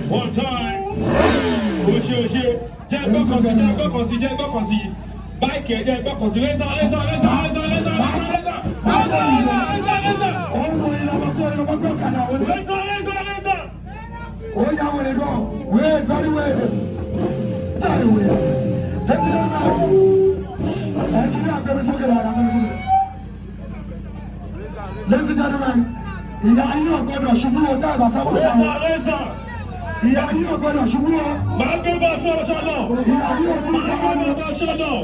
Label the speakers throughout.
Speaker 1: One time.
Speaker 2: Ladies and gentlemen, ìyá yín ò gbọdọ̀ ṣubú o dá ìbàfẹ́ wọ̀ náà. Ìyá yín ò gbọdọ̀ ṣubú o.
Speaker 1: Màá gbé bá aṣọ ọ̀ṣọ́ náà.
Speaker 2: Ìyá yín ò tún bá
Speaker 1: Màá gbé bá aṣọ náà.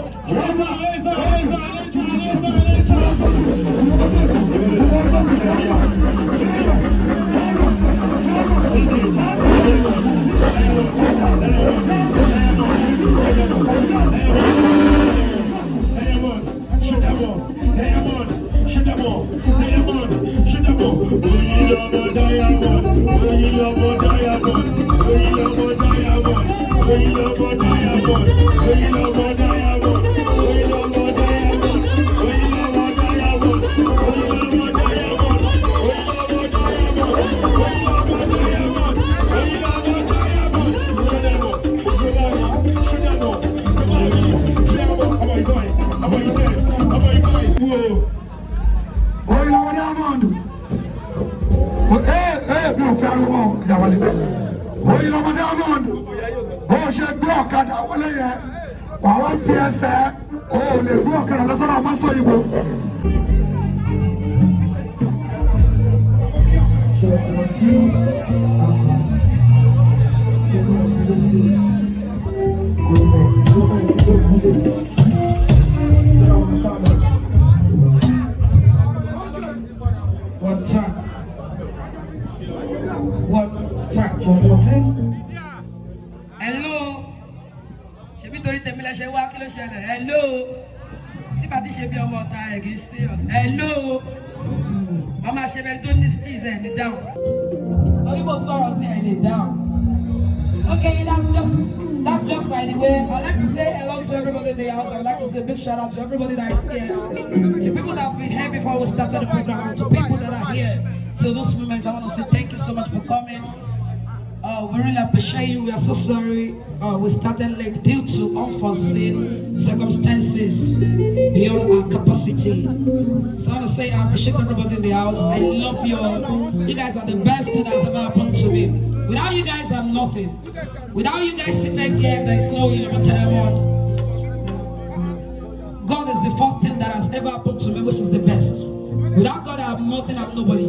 Speaker 2: Oyinlomo Diamond. Bí o fẹ́ arúgbó ìyàwálé. Oyinlomo Diamond. Bó o ṣe gbé ọ̀kadà wọlé yẹn, wà wá fi ẹsẹ̀ o lè gbé ọ̀kadà lọ́sọ̀rọ̀ Masoyinbo.
Speaker 3: One time. One time. Hello. Ṣebí torí tèmi lẹ ṣe wá kí ló ṣẹlẹ̀? Hello. Tí bá ti ṣe bí ọmọ ọ̀tá ẹ̀ kì í serious. Hello. Mama ṣe bẹ́ẹ̀ tó ní steez ẹ̀ ní down. Oyinbo sọ̀rọ̀ sí ẹ̀ ní down. Okay, that's just by the way. I'd like to say hello to everybody in the house. I'd like to say a big shout out to everybody that is here. To people that have been here before we started the program, and to people that are here till this moment, I want to say thank you so much for coming. We really appreciate you. We are so sorry we started late due to unforeseen circumstances beyond our capacity. So I want to say I appreciate everybody in the house. I love you all. You guys are the best thing that has ever happened to me. Without you guys, I'm nothing. Without you guys sitting here, there is no Diamond. God is the first thing that has ever happened to me, which is the best. Without God, I have nothing, I have nobody.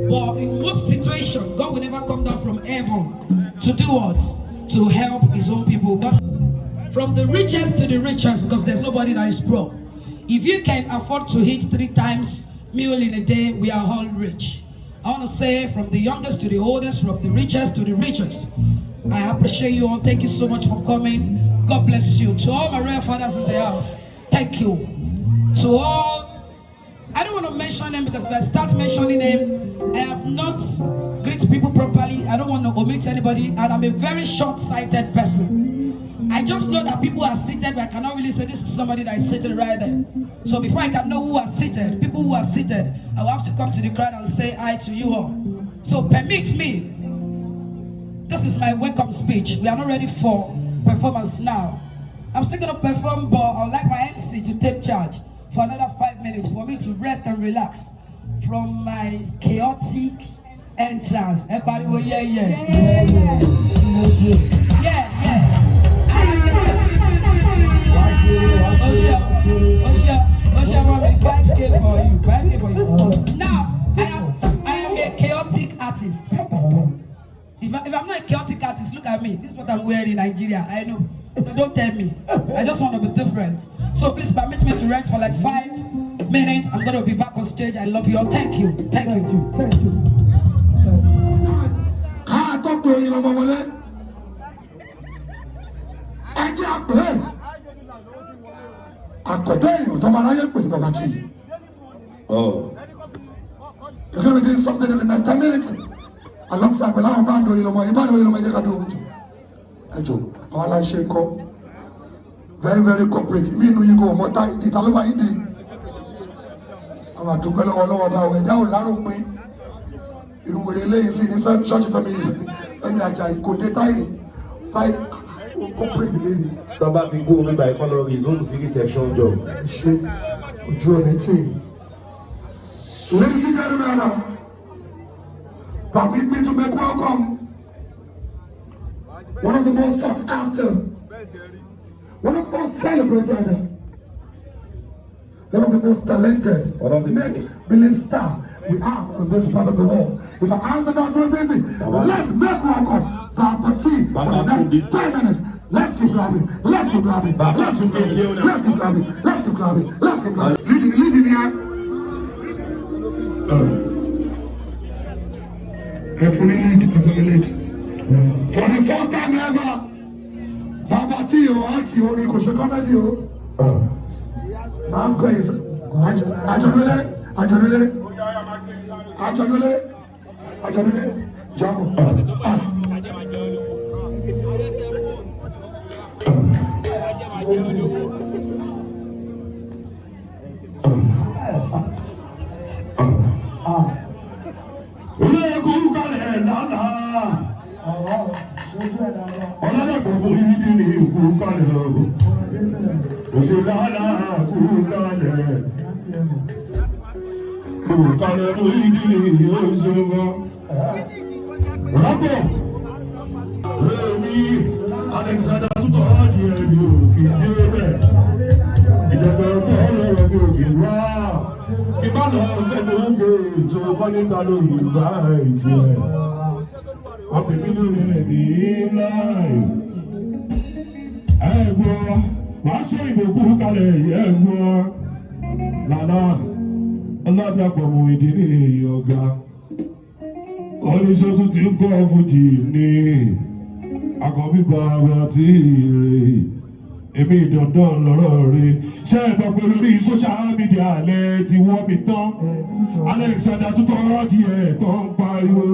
Speaker 3: But in most situations, God will never come down from heaven to do what? To help his own people. God, from the richest to the richest, because there's nobody that is broke. If you can afford to eat 3 times meal in a day, we are all rich. I want to say from the youngest to the oldest, from the richest to the richest. I appreciate you all. Thank you so much for coming. God bless you. To all my real fathers in the house, thank you. To all, I don't want to mention them because if I start mentioning them, I have not greeted people properly. I don't want to omit anybody, and I'm a very short-sighted person. I just know that people are seated, but I cannot really say this is somebody that is sitting right there. So before I can know who are seated, people who are seated, I will have to come to the crowd and say hi to you all. So permit me. This is my welcome speech. We are not ready for performance now. I'm still going to perform, but I would like my MC to take charge for another 5 minutes for me to rest and relax from my chaotic entrance. Everybody go, yeah. Osha want me 5K for you. 5K for you. Now, I am a chaotic artist. If I'm not a chaotic artist, look at me. This is what I'm wearing in Nigeria. I know. Don't tell me. I just want to be different. So please permit me to rent for like 5 minute. I'm going to be back on stage. I love you all. Thank you. Thank you.
Speaker 2: Thank you. Ah, talk to Oyinlomo wọlé. Ẹ jẹ́ àpè. Àkọ́dé èèyàn tó máa láyé pè ní bàbá tí.
Speaker 1: Oh.
Speaker 2: You're going to be doing something in the next 10 minutes. Alongside pẹ̀lú àwọn báńdò Oyinlomo, ìbáńdò Oyinlomo ẹ̀jẹ̀ ká dúró wùjọ. Ẹ jọ, àwọn aláìṣe ń kọ́. Very, very cooperative. Me no you go more time. The Taliban in the. I'm a double all about it. That will narrow me. You will relay in the church family. Let me actually go detail. Fight cooperative lady.
Speaker 1: Somebody go over by color his own city section job.
Speaker 2: Shit. Joe Nettie. Ladies and gentlemen, permit me to make welcome one of the most sought after. One of the most celebrated, one of the most talented, make-believe star we have in this part of the world. If our hands are not too busy, let's make welcome Papa T for the next 10 minutes. Let's keep grabbing, let's keep grabbing, let's keep grabbing, let's keep grabbing, let's keep grabbing, let's keep grabbing. Leading here. Carefully lead. For the first time ever. Baba T o àti orí kò ṣe kọ́mẹ́dì o. Máa ń kọ́ ẹ̀sẹ̀. Àjọ̀dúnlérè. Jọ́mọ̀. Olú ẹ̀kọ́ kalẹ̀ lálá. Ọlọ́dẹ̀gbọ̀gbọ̀ yìí ní ìkú kalẹ̀ ọ̀rọ̀. Òṣèlú Lala kú kalẹ̀. Kú kalẹ̀ mú ìdí ní oṣooṣo. Rọ́pọ̀. Èmi Alexander tútọ̀ ọ́dì ẹ̀mí òkè dé bẹ̀. Ìjọba ọ̀tọ̀ ọlọ́rọ̀ mi òkè wá. Ìbálò sẹ́nu oúnjẹ ètò kọ́níkà lóyìn bá ètò ẹ̀. Wọ́n fi mí lórí ẹ̀ ní láì. Ẹ̀gbọ́n, wàá sọ ìbòkú kalẹ̀ ẹ̀gbọ́n. Lala, ọlọ́dàpọ̀ mú ìdílé ọ̀gá. Oníṣẹ́ tún ti ń kọ́ Fuji ní àkọ́bí bàbá tí rè. Èmi dandan lọ́rọ̀ rẹ̀. Ṣé ẹ gbọ́ pé lórí social media lẹ ti wọ́ mi tán? Alexander tó tọrọ díẹ̀ tó ń pariwo.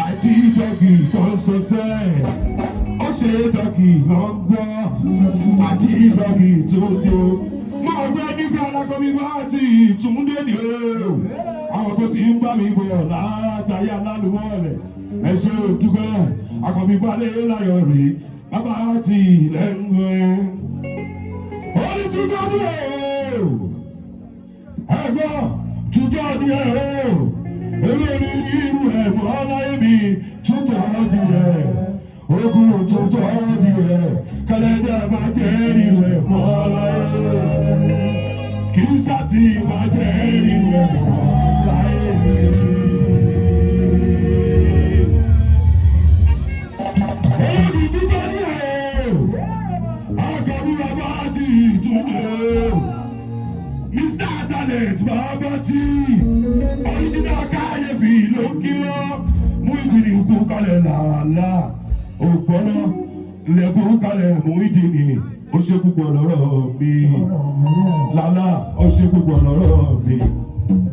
Speaker 2: Àjí dọ́gì tó ń sọsẹ́. Ó ṣe dọ́gì lọ ń gbọ́. Àjí dọ́gì tó yó. Máa gbé nífẹ̀ẹ́ alákọ̀ọ́bí bá ti ìtúndé ni o. Àwọn tó ti ń bá mi bọ̀ látàrí alálùmọ́ọ̀lẹ̀. Ẹ ṣe òdúgbẹ́ àkọ́bí balẹ̀ láyọ̀ rèé. Bàbá ti lẹ́nu ẹ̀. Orí túnjọ́ ní ẹ̀ o. Ẹ̀gbọ́n túnjọ́ ní ẹ̀ o. Èmi ní irú ẹ̀ mọ́ láyé mi túnjọ́ ní ẹ̀. Ogun túnjọ́ ní ẹ̀. Kẹlẹ́dẹ̀ máa jẹ́ irú ẹ̀ mọ́ láyé. Kì í sátì máa jẹ́ irú ẹ̀ mọ́ láyé. Mr. Talent bàbá tí original káyéfì ló kí lọ mú ìdílé kú kalẹ̀ làálà ògbọ́nà lẹ́kùn kalẹ̀ mú ìdílé ó ṣe púpọ̀ lọ́rọ̀ mi Lala ó ṣe púpọ̀ lọ́rọ̀ mi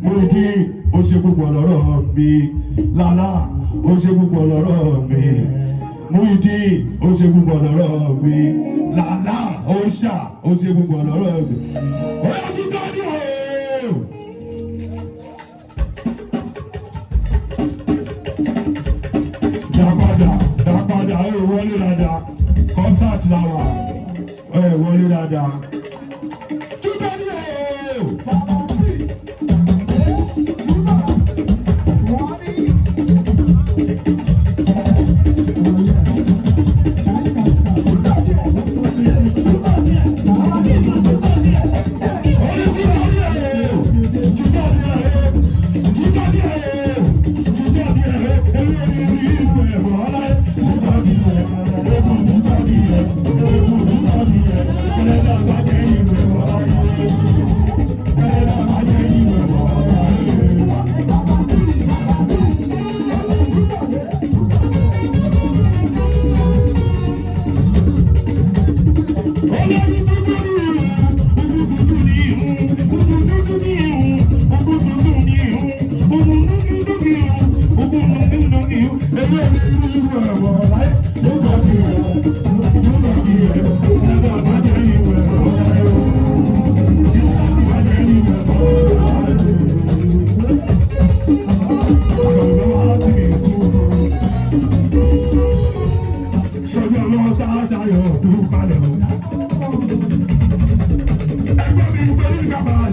Speaker 2: mú ìdílé ó ṣe púpọ̀ lọ́rọ̀ mi Lala ó ṣe púpọ̀ lọ́rọ̀ mi mú ìdílé ó ṣe púpọ̀ lọ́rọ̀ mi Lala ó ṣà ó ṣe púpọ̀ lọ́rọ̀ mi. Ó ti tọ́ ní o. Dàpadà ẹ wọlé dáadáa concert làwà ẹ wọlé dáadáa. Túbọ̀ ní o. Thank you.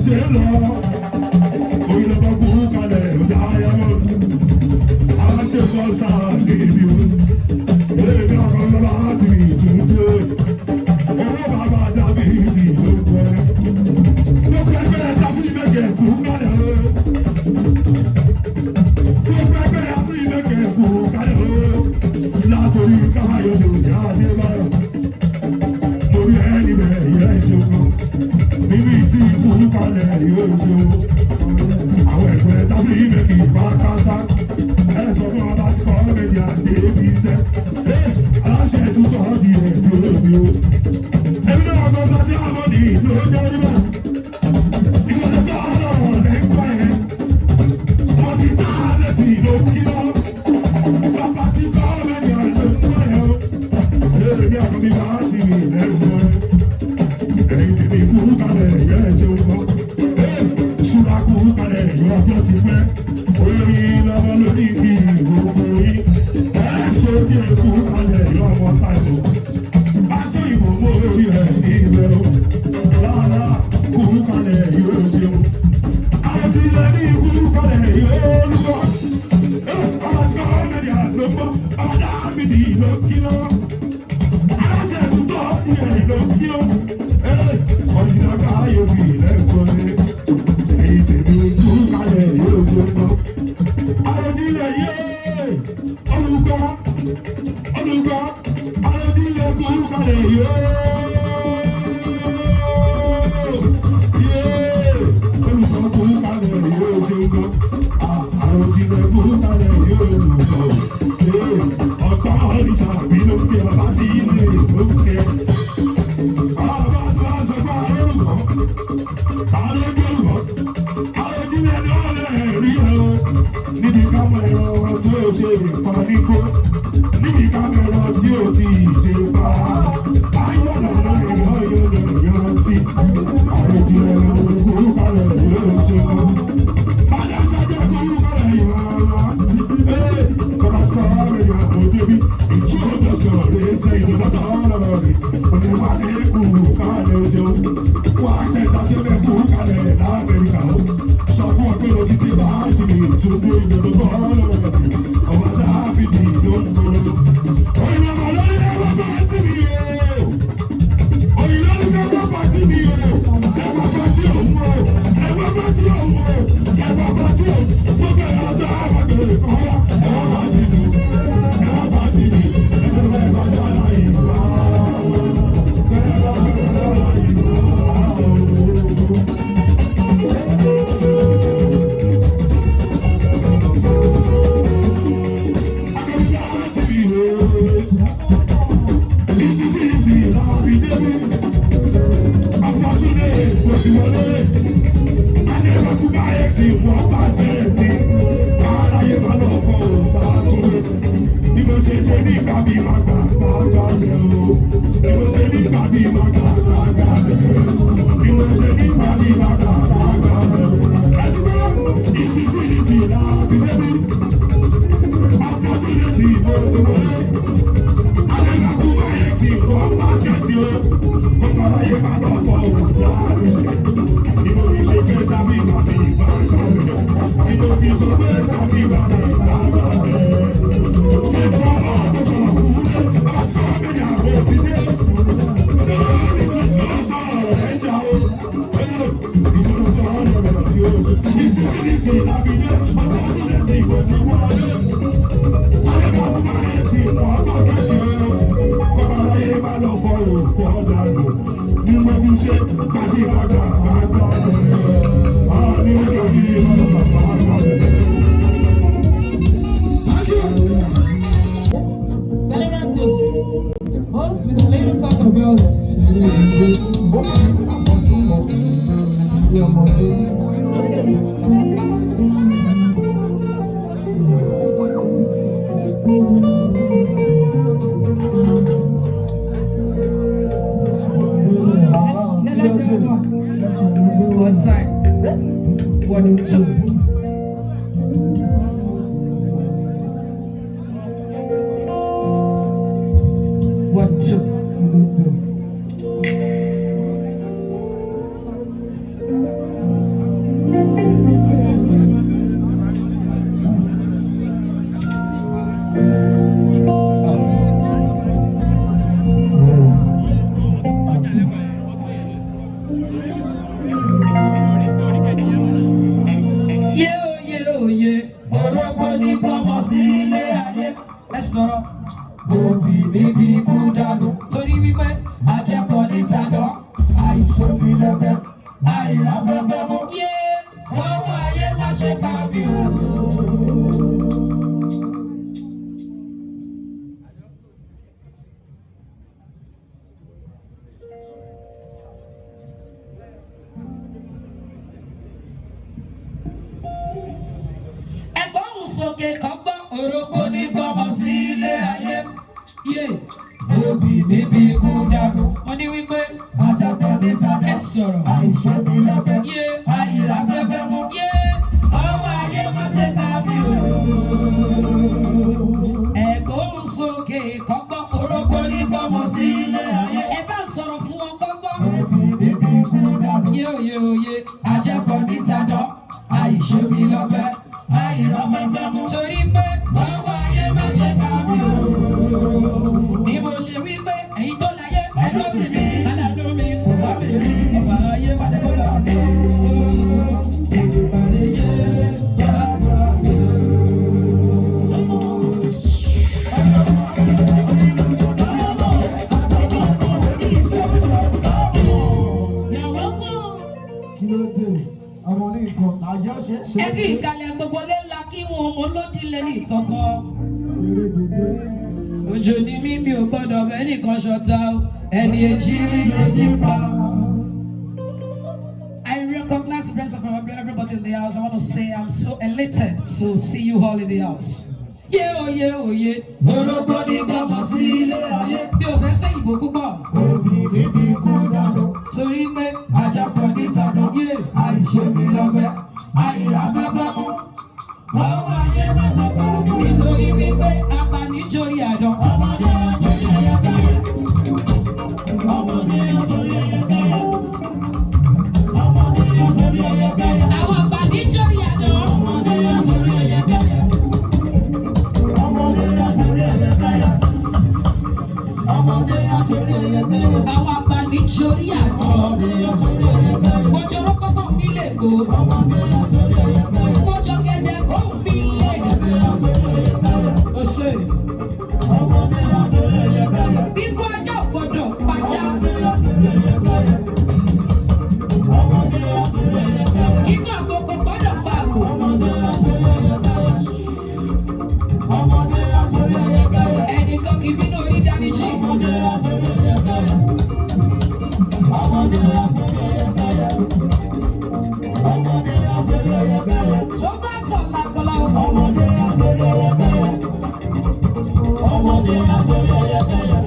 Speaker 2: ṣe lọ. Oyinlomo kú kalẹ̀ dáyàmọ́. Àwọn ṣe sọ sáà níbi o. Èmi ọkọ̀ lọ́la láti rí ìtúndé. Owó bàbá dàbí ibi ló pẹ́. Ló pẹ́ bẹ́ẹ̀ dábí ìbẹ̀kẹ̀ kú kalẹ̀ o. Ló pẹ́ bẹ́ẹ̀ dábí ìbẹ̀kẹ̀ kú kalẹ̀ o. Látòrí káyọ̀ ló yá ní báyọ̀. Mo rí ẹni bẹ́ẹ̀ yẹ ìṣòro. Níbi tí ikú kalẹ̀ yóò ṣe o. Àwọn ẹ̀gbẹ́ dábí ìbẹ̀kẹ̀ bá káká. Ẹ sọ fún ọba tí kọ́ méjì àti èbí iṣẹ́. Aláṣẹ tún sọ ọ́ di ẹ̀dùn olómi o. Èmi náà kọ́ sọ tí a mọ̀ ní ìlú ọjọ́ nígbà. Ìgbàlódé bá ọlọ́run lẹ́kọ̀ọ́ yẹn. Wọ́n ti tá a létí ìlú kíná. Bàbá tí kọ́ méjì àti èbí yẹn o. Èmi àkọ́ mi bá sí mi lẹ́kọ̀ọ́. Ẹ̀yin tí mi kú kalẹ̀ yẹ ẹ̀jẹ̀ ń bọ̀. Ṣúra kú kalẹ̀ yọ ọjọ́ ti pẹ́. Oyin lọ́wọ́ lórí kí ìgbòho yín. Sórí ẹ̀kú kalẹ̀ yọ ọmọ táìmù. Masoyinbo mọ orí ẹ̀ ní ibẹ̀ o. Lala kú kalẹ̀ yóò ṣeun. Àwọn tí ilẹ̀ ní kú kalẹ̀ yóò lúkọ̀. Ọmọ tí wọ́n mẹ́rin àlọ́gbọ́. Ọmọ dábìdì ló kí lọ. Aláṣẹ tuntun ìyẹn ló kí lọ. Ọ̀yìnlá káyọ̀ fi lẹ́kọ̀ọ́ rẹ̀. Èyí tèmi kú kalẹ̀ yóò ṣeun lọ. Àwọn tí ilẹ̀ yé olùkọ́ alódìlẹ̀ kú kalẹ̀ yóò olùkọ́ kú kalẹ̀ yóò ṣe ń gbọ́ alódìlẹ̀ kú kalẹ̀ yóò olùkọ́ ọ̀tọ́ ọ̀rìṣà bí ló ń kẹ́ bàbá tí ilé ló ń kẹ́ ọba tí wọ́n sọ fún alórùkọ́ alódìlẹ̀ náà lè rí ẹ o níbi kámẹ́ ẹ̀rọ tí ó ṣe ìpa nígbó níbi kámẹ́ ẹ̀rọ tí ó ti ṣe pa ayọ̀nà èèyàn tí àrèjìlẹ̀ olùkúrú kalẹ̀ yóò ṣe mọ́. Padà sájà kúrú kalẹ̀ ìwàlá. Kọ́lásíkọ́ rẹ̀ yà kó débi ìjú ọjọ́ sọ̀rọ̀ ṣe ìdúgbàtà ọlọ́rọ̀ rẹ̀. Oníwàdí kúrú kalẹ̀ ṣeun. Wà á ṣe ìtàkì fẹ́ kúrú kalẹ̀ l'Amẹ́ríkà o. Sọ fún ọ pé o ti dé bá a sì lè tún dé ìdúgbàtà ọlọ́rọ̀ rẹ̀. Ọba Dáfídì ló ń gbòòrò. Oyinlomo lórí ẹ̀rọ bá ti mi o. Oyinlomo ẹ̀rọ bá ti mi o. Ẹ̀rọ bá ti òun o. Ẹ̀rọ bá ti òun o. Ẹ̀rọ bá ti òun. Gbogbo ẹ̀rọ tó àwọn agbèrè kan wá. Ẹ̀rọ bá ti mi. Ẹ̀rọ bá ti mi. Ẹ̀rọ bá ṣàlà ìwà. Ẹ̀rọ bá ṣàlà ìwà.
Speaker 3: Host with a little talk about one time. 1, 2. One, two. bíbí ikú dànù. Torí wípé àjẹpọ̀ níta lọ. Àìṣomi lẹ́fẹ̀, àìráfẹ́fẹ́ mú. Yé lọ́wọ́ ayé má ṣe kábí o. Sókè kan gbọ́ orógbó ní gbọ́mọ sí ilé ayé. Yé òbí bíbí ikú dànù. Wọ́n ní wípé àjàpọ̀ níta ẹ sọ̀rọ̀. Àìṣe mi lẹ́fẹ̀. Yé àìráfẹ́fẹ́ mú. Yé ọwọ́ ayé má ṣe kábí o. Ẹ̀gbọ́n sókè kan gbọ́ orógbó ní gbọ́mọ sí ilé ayé. Ẹ bá sọ̀rọ̀ fún wọn gbọ́gbọ́. Òbí bíbí ikú dànù. Yé òye òye àjàpọ̀ níta dán. Àìṣe mi lọ́fẹ̀. Torí pé báwo ayé má ṣe kábí o. Bí mo ṣe wí pé èyí tó láyé ẹ̀rọ sí mi, aládùn mi kò bá mi rí. Ọ̀fà ayé má tẹ́kọ̀ọ́ lọ. Ìdìbàdé yé jágbá mi. Kí ló dé? Àwọn oníkan àjọ ṣe. Ẹ kí ìkàlẹ̀ gbogbo lé ńlá kí wọn olódìlẹ̀ ní kankan. Òjò ni mi ò gbọ́dọ̀ bẹ́ẹ̀ nìkan ṣọ̀tá ẹni èjì rí èjì pa. I recognize the presence of everybody in the house. I want to say I'm so elated to see you all in the house. Yé oyé oyé, orógbó ní gbọ́mọ sí ilé ayé. Bí o fẹ́ sẹ́yìn bò púpọ̀. Òbí bíbí kú dànù. Torí pé àjàpọ̀ níta dán. Yé àìṣe mi lọ́gbẹ́, àìráfẹ́fẹ́ mú. Ọwọ́ àṣẹ máa ṣe bá mi. Nítorí wípé apaníjórí àdán. Ọmọdé àtòrí ẹyẹ káyẹ. Ọmọdé àtòrí ẹyẹ káyẹ. Ọmọdé àtòrí ẹyẹ káyẹ. Àwọn apaníjórí àdán. Ọmọdé àtòrí ẹyẹ káyẹ. Ọmọdé àtòrí ẹyẹ káyẹ. Ọmọdé àtòrí ẹyẹ káyẹ. Àwọn apaníjórí àdán. Ọmọdé àtòrí ẹyẹ káyẹ. Mọ̀jọ̀rọ̀ pọ́pọ́ mi lè gbó. Ọmọdé àtòrí ẹyẹ káyẹ. Mọ̀jọ̀ gẹ̀dẹ̀ kó mi lè gbó. Ó ṣe. Ọmọdé àtòrí ẹyẹ káyẹ. Ikú ajá ò gbọdọ̀ pajá. Ọmọdé àtòrí ẹyẹ káyẹ. Ọmọdé àtòrí ẹyẹ káyẹ. Ikú àgbò kò gbọdọ̀ pa àgbò. Ọmọdé àtòrí ẹyẹ káyẹ. Ọmọdé àtòrí ẹyẹ káyẹ. Ẹnìkan kì í bínú orí dání jí. Ọmọdé àtòrí ẹyẹ káyẹ. Ọmọdé àtòrí ẹyẹ káyẹ. Ọmọdé àtòrí ẹyẹ káyẹ. Tó bá kọ̀lákọ̀lá. Ọmọdé àtòrí ẹyẹ káyẹ. Ọmọdé àtòrí ẹyẹ káyẹ.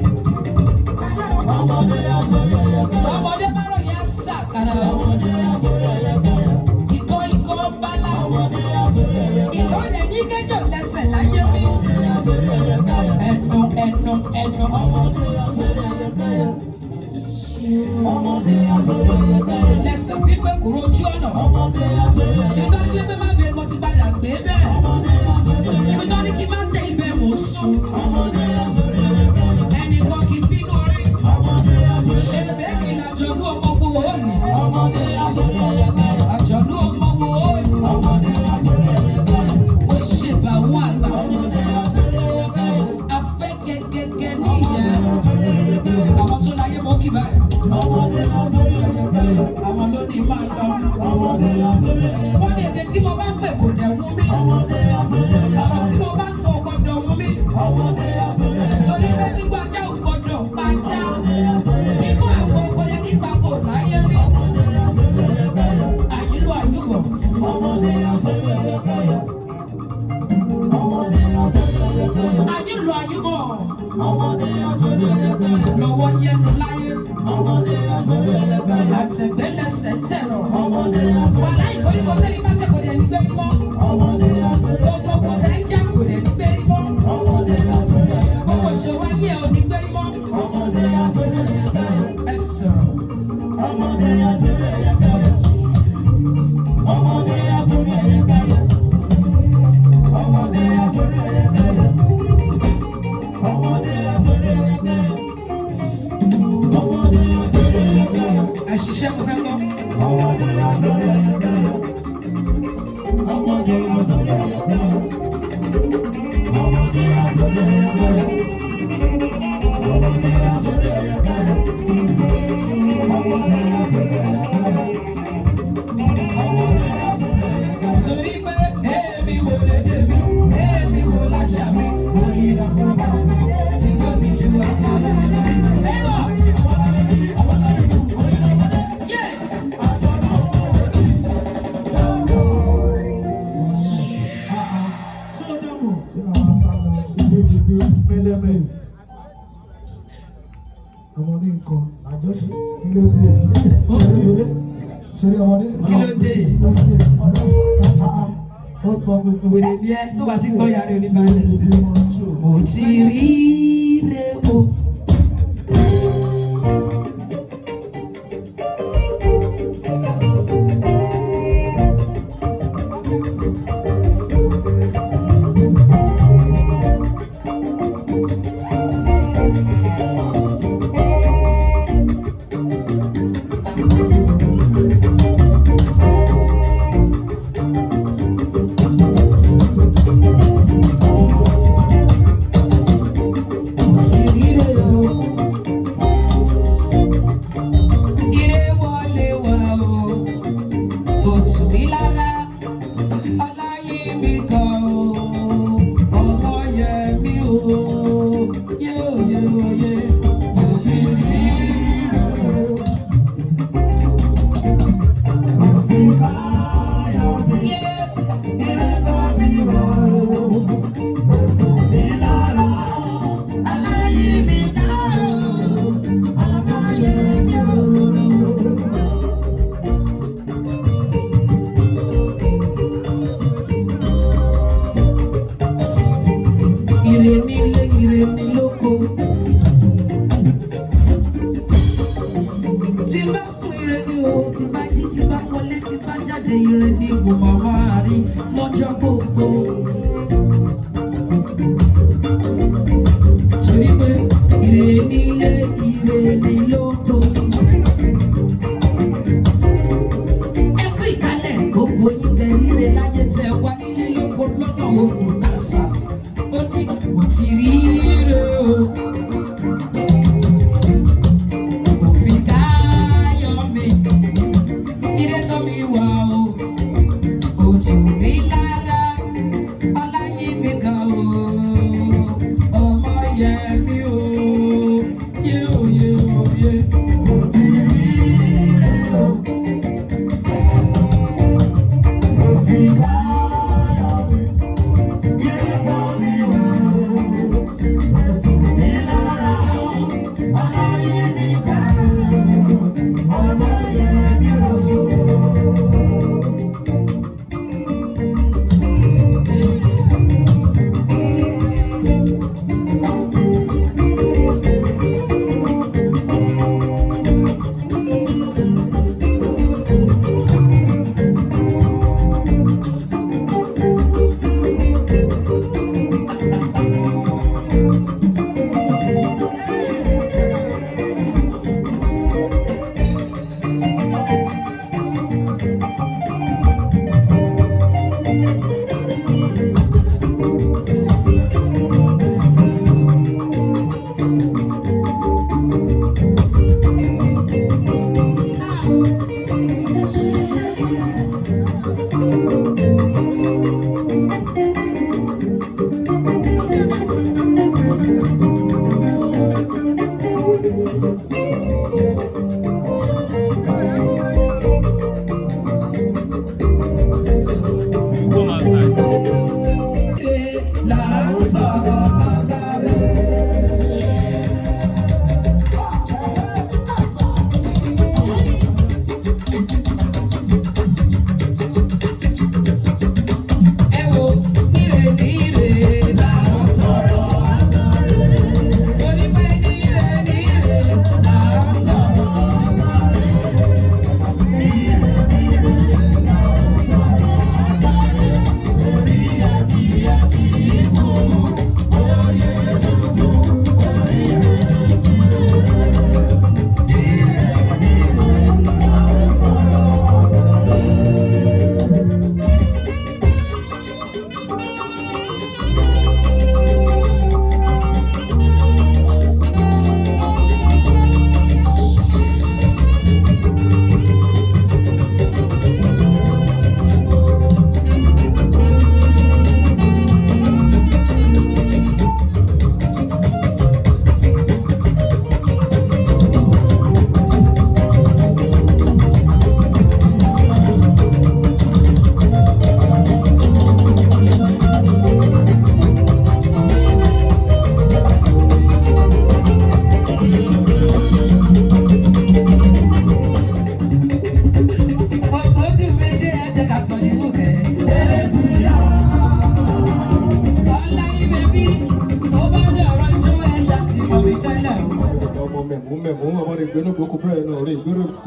Speaker 3: Ọmọdé àtòrí ẹyẹ káyẹ. Sọmọdé bá rọ̀ yẹn sàkàrà. Ọmọdé àtòrí ẹyẹ káyẹ. Ìkọ́ bala. Ọmọdé àtòrí ẹyẹ káyẹ. Ìkọ́ rẹ̀ ní gẹ́jọ́ lẹ́sẹ̀ láyé mi. Ọmọdé àtòrí ẹyẹ káyẹ. Ẹnu. Ọmọdé àtòrí ẹyẹ káyẹ. Ọmọdé àtòrí ẹyẹ káyẹ. Lẹ́sẹ̀ pípẹ́ kúrò ojú ọ̀nà. Ọmọdé àtòrí ẹyẹ káyẹ. Nítorí pé má bẹ mo ti padà gbé bẹ́ẹ̀. Ọmọdé àtòrí ẹyẹ káyẹ. Nítorí kí má tẹ ibẹ̀ mò ń sùn. Ọmọdé àtòrí ẹyẹ káyẹ. Ẹnìkan kì í bínú orí. Ọmọdé àtòrí ẹyẹ káyẹ. Ṣé bẹ́ẹ̀ ni àjọ̀dún ọmọ wo òòlù? Ọmọdé àtòrí ẹyẹ káyẹ. Àjọ̀dún ọmọ wo òòlù? Ọmọdé àtòrí ẹyẹ káyẹ. Ó ṣèbà wọn àgbà. Ọmọdé àtòrí ẹyẹ káyẹ. Afẹ́ gẹ́gẹ́ níyẹn. Àwọn tó láyé mọ́ kí báyìí. Ọmọdé àtòrí ẹyẹ káyẹ. Àwọn ló ní máa lọ. Ọmọdé àtòrí ẹyẹ káyẹ. Wọ́n ní èdè tí mo bá ń pè kò dẹ̀ wú mí. Ọmọdé àtòrí ẹyẹ káyẹ. Ọ̀rọ̀ tí mo bá ń sọ gbọ́dọ̀ wú mí. Ọmọdé àtòrí ẹyẹ káyẹ. Torí pé nígbà já ò gbọ́dọ̀ pàjá. Kíkọ́ àwọn ọkọ̀lẹ́ nípa kò láyé mi. Ọmọdé àtòrí ẹyẹ káyẹ. Àyílò àyúbọ̀. Ọmọdé àtòrí ẹyẹ káyẹ. Ọmọdé àtòrí ẹyẹ káyẹ. Àyílò àyúbọ̀. Ọmọdé àtòrí ẹyẹ káyẹ. Lọ́wọ́ yẹnu láyé. Ọmọdé àtòrí ẹyẹ káyẹ. Àtẹ̀gbẹ́lẹsẹ̀ tẹ̀rọ̀. Ọmọdé àtòrí ẹyẹ káyẹ. Wàlá ìkórìkọ́ tẹ́lẹ̀ bá tẹ̀ kò dẹ̀ ní gbé mọ́. Ọmọdé àtòrí ẹyẹ káyẹ. Gbogbo tẹ̀ ń jà kò dẹ̀ ní gbé mọ́. Ọmọdé àtòrí ẹyẹ káyẹ. Gbogbo ìṣòro ayé ò ní gbé mọ́. Ọmọdé àtòrí ẹyẹ káyẹ. Ẹ sọ̀rọ̀. Ọmọdé àtòrí ẹyẹ káyẹ. Ọmọdé àtòrí ẹyẹ káyẹ. Ọmọdé àtòrí ẹyẹ káyẹ. Ọmọdé àtòrí ẹyẹ káyẹ. Ọmọdé àtòrí ẹyẹ káyẹ. Àṣìṣe kò fẹ́ kọ́. Ọmọdé àtòrí ẹyẹ káyẹ. Ọmọdé àtòrí ẹyẹ káyẹ. Ọmọdé àtòrí ẹyẹ káyẹ. Kí ló dé? Wèrè ni ẹ tó bá ti gbọ́ yàrá oníbàálẹ̀. Mo ti rí ire o.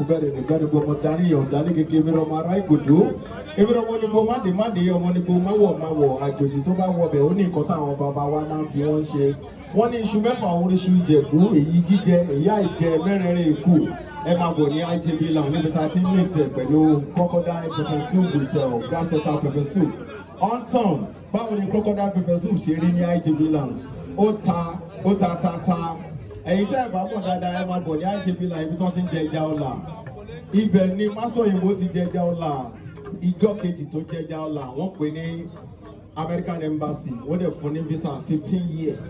Speaker 4: bẹ̀rẹ̀ ní bẹ̀rẹ̀ gbọmọ dání ọ̀dání kékeré mi ọmọ ará ìgòdó ebi ọmọ ní kò má dé ọmọ ní kò má wọ̀ àjòjì tó bá wọ̀ bẹ̀ ó ní nǹkan táwọn bàbá wa máa ń fi wọ́n ṣe wọ́n ní iṣu mẹ́fà oríṣi Ìjẹ̀bú èyí jíjẹ èyí àìjẹ mẹ́rẹ̀ẹ̀rin èkó ẹ máa bọ̀ ní ITV Lounge níbi tá a ti mix ẹ̀ pẹ̀lú crocodile pepper soup with grass water pepper soup awesome báwo ni crocodile pepper soup ṣe rí ní ITV Lounge ó ta ẹ̀yin tẹ́ ẹ̀ bá mọ̀ dáadáa ẹ máa bọ̀ ní ITV Lounge ibi tí wọ́n ti ń jẹ ẹja ọ̀la ibẹ̀ ni Masoyinbo ti jẹ ẹja ọ̀la ìjọ kejì tó jẹ ẹja ọ̀la wọ́n pè ní American Embassy wọ́n dẹ̀ fún ní visa 15 years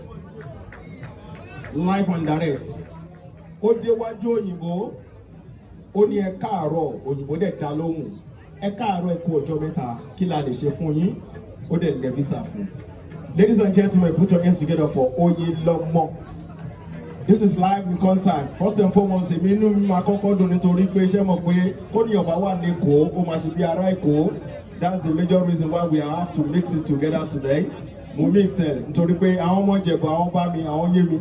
Speaker 4: live and direct ó déwájú òyìnbó ó ní ẹ káàárọ̀ òyìnbó dẹ̀ dá lóhùn ẹ káàárọ̀ ẹ kú ọjọ́ mẹ́ta kí la lè ṣe fún yín ó dẹ̀ lẹ̀ visa fún. Ladies and gentlemen, put your hands together for Oyinlomo. This is live in concert. First and foremost, èmi inú mi máa kọ́kọ́ dùn nítorí pé iṣẹ́ mọ̀ pé kó ní ọba wà ní Èkó ó máa ṣe bí ará Èkó. That's the major reason why we have to mix it together today. Mo mix ẹ̀ nítorí pé àwọn ọmọ Ìjẹ̀bú àwọn bá mi àwọn yé mi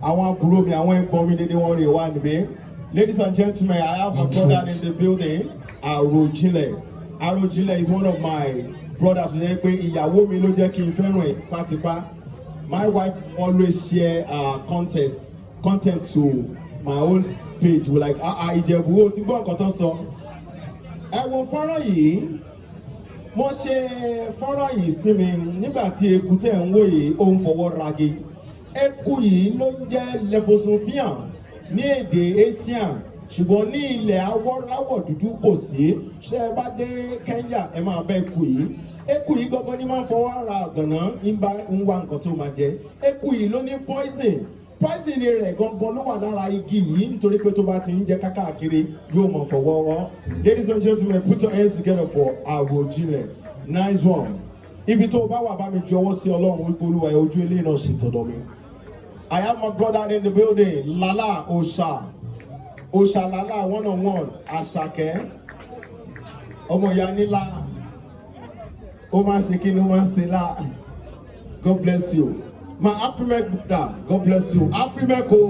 Speaker 4: àwọn àbúrò mi àwọn ẹ̀gbọ́n mi dédé wọn rè wá níbí. Ladies and gentlemen, I have a brother in the building. Arojinle is one of my brothers tó jẹ́ pé ìyàwó mi ló jẹ́ kí n fẹ́ràn ẹ̀ pátípá. My wife always share content to my own page. We're like, Ìjẹ̀bú o ti gbọ́ nǹkan tó sọ. Ẹ wo fọ́nrán yìí, mo ṣe fọ́nrán yìí sí mi nígbà tí eku tẹ̀ ń wò yìí ó ń fọwọ́ ragi. Eku yìí ló ń jẹ́ Lefosunfian ní èdè Asian ṣùgbọ́n ní ilẹ̀ awọ́láwọ̀ dúdú kò sí. Ṣé ẹ bá dé Kenya ẹ máa bá eku yìí. Eku yìí gangan ni máa ń fọwọ́ ara àgànná ń wá nǹkan tó máa jẹ. Eku yìí ló ní poison rẹ̀ gangan ló wà lára igi yìí nítorí pé tó bá ti ń jẹ káàkiri yóò mọ̀ fọwọ́ wọ́. Ladies and gentlemen, put your hands together for Arojinle. Nice one. Ibi tó bá wà bá mi ju ọwọ́ sí Ọlọ́run wípé Olúwa ẹ ojú ilé náà ṣe tọ̀dọ̀ mi. I have my brother in the building, Lala Osha Lala 101 Àṣàkẹ́ ọmọ ìyá nílá ó máa ṣe kí ni ó máa ṣe lá. God bless you. My Afrimeco brother, God bless you. Afrimeco.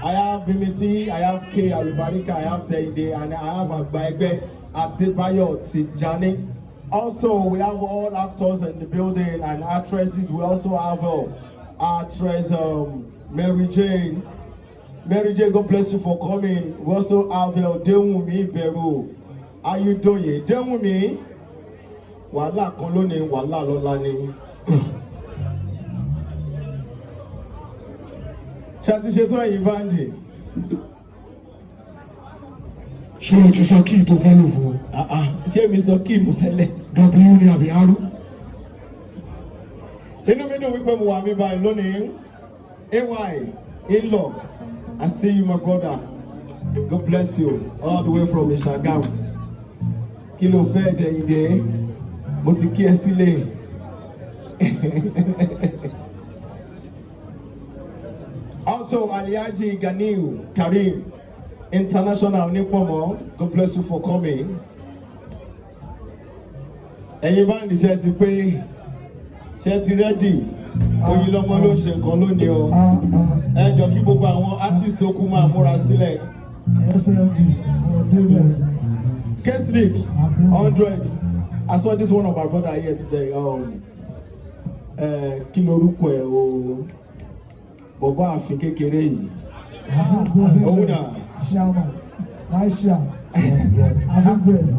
Speaker 4: I have Bimiti, I have K Alubarika, I have Deide, and I have Agbaegbe Adebayo Tijani. Also, we have all actors in the building and actresses. We also have actress Mary Jane. God bless you for coming. We also have Dewumi Beru. How you doing? Dewumi? Wàhálà kan lónìí, wàhálà lọ́la ni. Ṣé a ti ṣe tó ẹ̀yin báńdì?
Speaker 2: Ṣé o ti sọ kí tó fẹ́ lò fún ọ?
Speaker 4: Ṣé mi sọ kí mo tẹ́lẹ̀?
Speaker 2: W ni àbí arú?
Speaker 4: Inú mi dùn wípé mo wà mí báyìí lónìí. AY, in-law, I see you my brother. God bless you all the way from Ìṣàgámù. Kí ló fẹ́ dẹ̀yìndé? Mo ti kí ẹ sílẹ̀. Also, Aliaji Ganiu Karim, International Nipomo, God bless you for coming. Ẹ̀yin báńdì ṣe ti pé ṣe ti rẹ́dì. Oyinlomo ló ṣe nǹkan lónìí o. Ẹ jọ kí gbogbo àwọn artist okú máa múra sílẹ̀. Keslik 100. I saw this one of my brother here today. Kí lorúkọ ẹ̀ o? Bọ̀bọ̀ àfin kékeré yìí. Òun náà.
Speaker 5: Shaman. Aisha. Àfin best.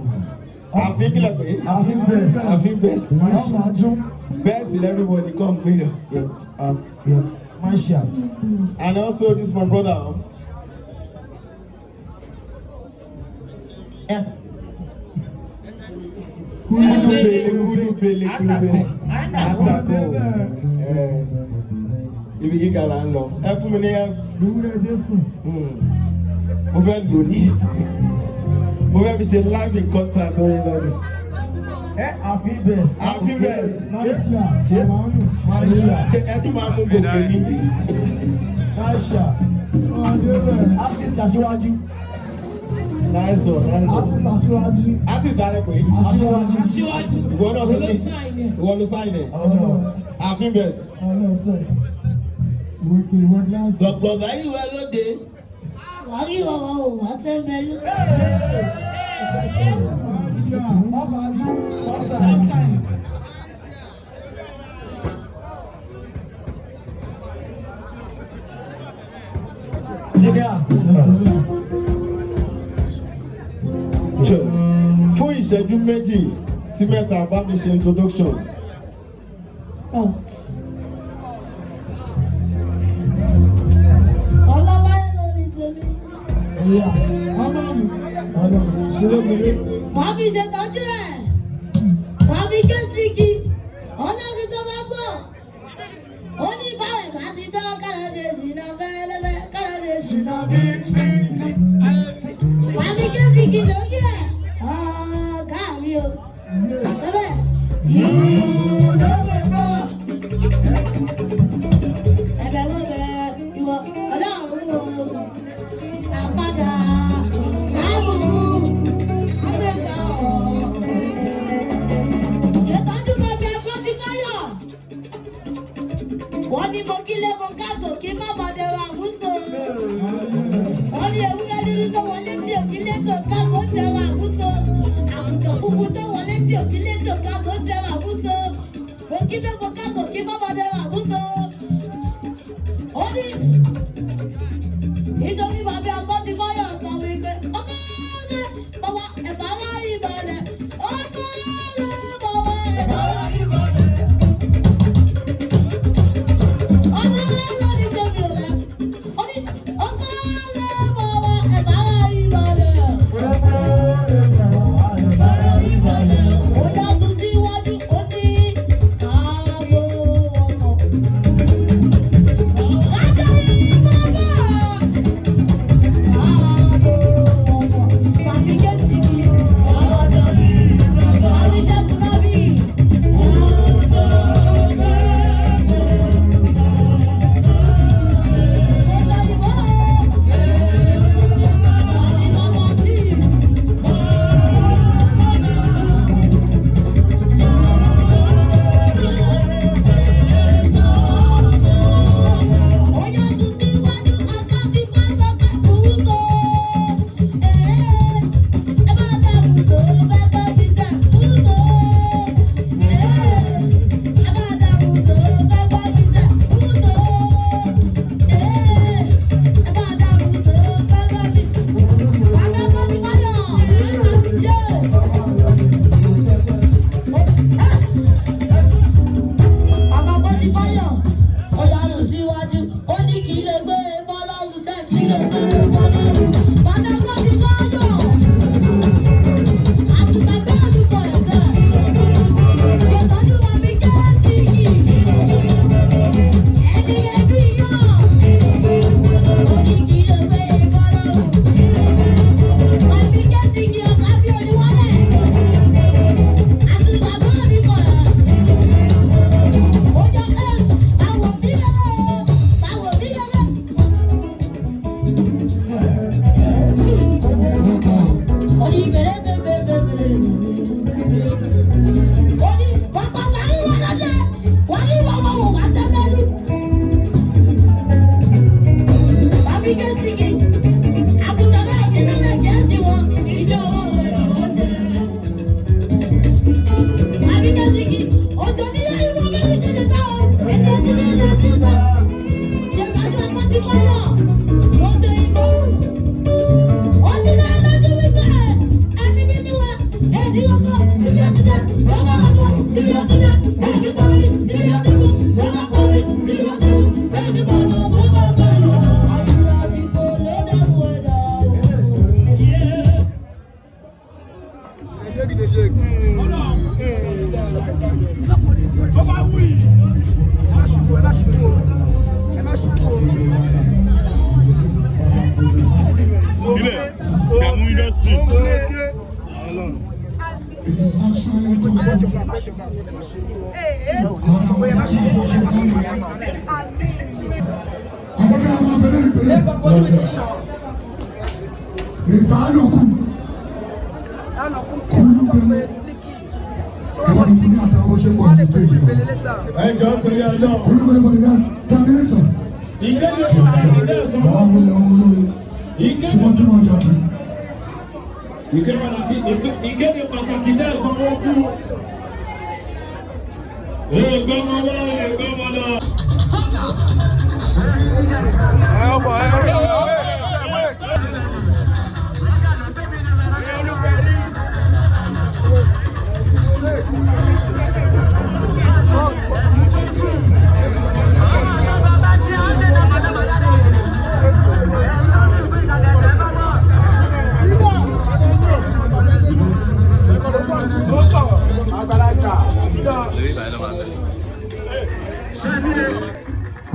Speaker 4: Àfin kílẹ̀ pé?
Speaker 5: Àfin best.
Speaker 4: Àfin best. Best in everybody come clear.
Speaker 5: Yes. Aisha.
Speaker 4: And also this my brother. Kulubele. Atako. Ibi gíga là ń lọ. Ẹ fún mi ní ẹ.
Speaker 5: Lúwúrẹ́ Jésù.
Speaker 4: Mo fẹ́ lò ní. Mo fẹ́ fi ṣe live in concert Oyinlomo.
Speaker 5: Happy best.
Speaker 4: Happy best.
Speaker 5: Aisha. Ṣèmánù. Aisha.
Speaker 4: Ṣé ẹ tún máa mú gòkè ní?
Speaker 5: Aisha. Artist aṣíwájú.
Speaker 4: Nice one.
Speaker 5: Artist aṣíwájú.
Speaker 4: Artist alẹ́ pé.
Speaker 5: Aṣíwájú.
Speaker 4: Ìwọ náà tó ní. Ìwọ ló sign ẹ̀. Happy best.
Speaker 5: Ọlọ́sẹ̀. Wíkì wọ́n gíláàsì.
Speaker 4: Sọ̀gbọ̀n báyìí wá lóde.
Speaker 6: Wàrí ọ̀rọ̀ ò wá tẹ́ mẹ́lú.
Speaker 4: Fún ìṣẹ́jú méjì sí mẹ́ta bá mi ṣe introduction.
Speaker 6: Màá fi ṣètọ́jú ẹ̀. Màá fi kéṣìkì. Ọlọ́run tó bá gbọ́. Ó ní báwẹ̀ bá ti tọ́ kára ṣe ṣìnà fẹ́lẹ́fẹ́ kára ṣe ṣìnà fẹ́lẹ́fẹ́. Màá fi kéṣìkì lójú ẹ̀. Ọ̀gá mi o. Bẹ́ẹ̀ ẹ̀bẹ̀ ló bẹ̀ ìwọ ọlọ́run o. Àpàdà sáàmù àgbẹ̀gbà ọ̀. Ṣètọ́jú lọ bẹ ẹ̀kọ́ ti fáyọ̀. Wọ́n ní mo kílé mo kágò kí má bọ̀dẹ̀ wà wúso. Wọ́n ní ewúrẹ́ dúdú tó wọlé tí òkílé tó kágò ń jẹ wà wúso. Àgùntàn pupa tó wọlé tí òkílé tó kágò ń jẹ wà wúso. Mo kílé mo kágò kí má bọ̀dẹ̀ wà wúso. Ó ní nítorí bàbá ọgbọ́n ti fọ́yọ̀ sọ wípé ọkọ̀ ọ̀gá bàbá ẹ̀fọ́ wá ìbọ̀lẹ̀ ọkọ̀ ọ̀gá bàbá ẹ̀fọ́ wá ìbọ̀lẹ̀. Ọ̀gá ọ̀gá ní tèmi ò rẹ̀ ó ní ọkọ̀ ọ̀gá bàbá ẹ̀fọ́ wá ìbọ̀lẹ̀. Ó dá tún síwájú ó ní káàbọ̀ ọkọ̀.
Speaker 2: tímọ́tímọ́ jàdí.
Speaker 1: Ìkéde pàtàkì dẹ́ sanwó fún. Ègbọ́mọlá.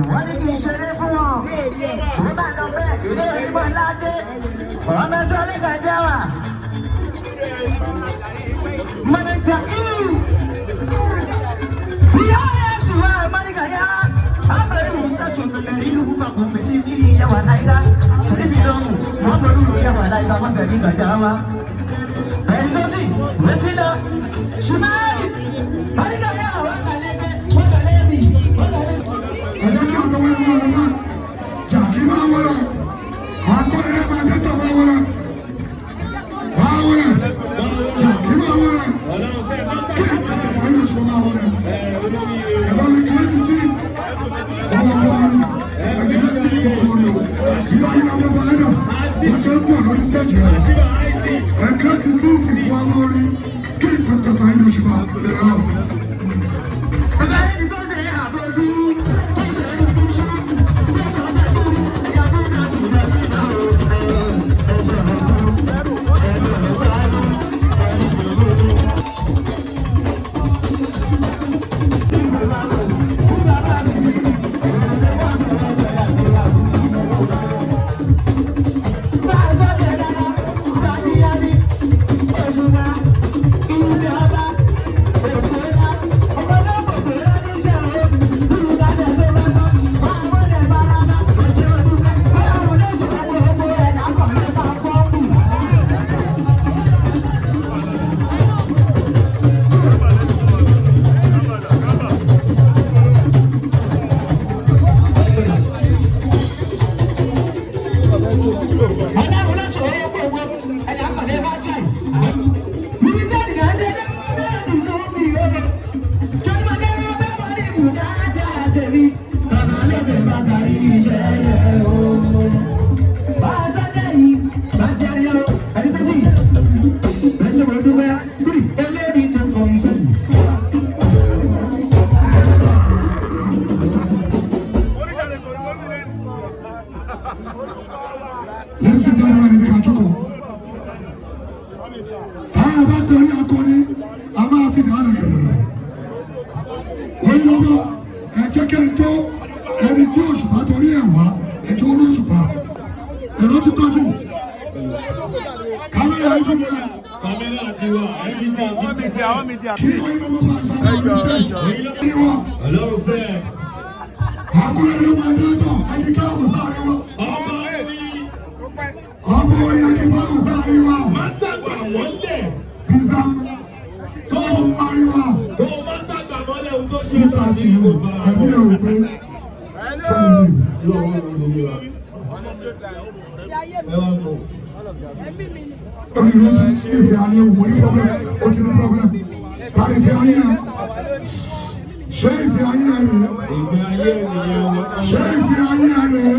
Speaker 7: Wọ́n ní kì í ṣeré fún wọn. Wọ́n bá lọ bẹ́ẹ̀ ilé onímọ̀ ládé. Wọ́n bá tọ́ ní kàjá wà. Mọ̀nàjà ìlú. Ìyá ẹ̀ sì wá Mọ̀nàjà yá. Abẹ́rẹ́ ìlú sẹ́tù mẹ́rin ìlú fàkùn mẹ́rin ní ìyàwó àláìlá. Sẹ́ríbi lọ́mù, wọ́n bẹ̀rù ìyàwó àláìlá wọ́n fẹ́ ní kàjá wá. Bẹ́ẹ̀ni tó sì, retí lọ. Ṣùgbọ́n Mọ̀nàjà yá wọ́n kàlẹ́ bẹ́ẹ̀, wọ́n kàlẹ́ bì, wọ́n kàlẹ́ bì.
Speaker 2: Ẹ̀jẹ̀ kí ọ̀dọ́ wọn máa lọ náà. Jàkí máa wọlé. Akọ́lẹ́dẹ́ máa dẹ́tọ̀ máa wọlé. Máa wọlé. Jàkí máa wọlé. Kí ẹ̀ka sáyé oṣù máa wọlé. Ẹ̀bá mi kí wọ́n ti sí it. Ọmọ ọmọ mi. Ẹ̀kí wọ́n sí it fún mi. Ìyá ìlú ọmọ ọmọ ẹ̀dọ̀. Wọ́n ṣe ń pọ̀ lórí stéèjì rẹ̀. Ẹ̀kí wọ́n ti sí it fún wa lórí. Kí ẹ̀ka sáyé oṣù máa wọlé. Ladies and gentlemen, ẹ ká jókòó. Táyà bá torí akọni, a máa fi dáná yẹ̀rẹ̀. Oyinlomo, ẹ jẹ́ kẹ́ni tó ẹni tí òṣùpá torí ẹ̀ wá, ẹjọ́ orí òṣùpá. Èrò ti tọ́jú. Kámẹ́rà ẹ̀ fún mi.
Speaker 1: Kámẹ́rà ti wà, ẹ̀rí tí a ti pèsè àwọn mídíà.
Speaker 2: Kí Oyinlomo máa sọ ọ́ ní wa.
Speaker 1: Ọlọ́run fẹ́.
Speaker 2: Akúrẹ́dẹ́ máa ń dọ́tọ̀, ẹni ká wò sáré wa. Ọmọ orí ẹni máa wò sáré wa.
Speaker 1: Máa tàgbà mọ́lẹ̀.
Speaker 2: Pizza tó ń pariwo.
Speaker 1: Tó o máa tàgbà mọ́lẹ̀ ohun tó ṣe
Speaker 2: Nípa
Speaker 1: tàbí
Speaker 2: ti
Speaker 1: kò bá.
Speaker 2: ẹbí ẹ̀ rò pé olùrò ti ìfẹ́ ayé wò ní problem, ó ti ní problem. Tàbí ìfẹ́ ayé ẹ̀. Ṣé ìfẹ́ ayé ẹ̀ rèé?
Speaker 1: Ìfẹ́ ayé ènìyàn.
Speaker 2: Ṣé ìfẹ́ ayé ẹ̀ rèé?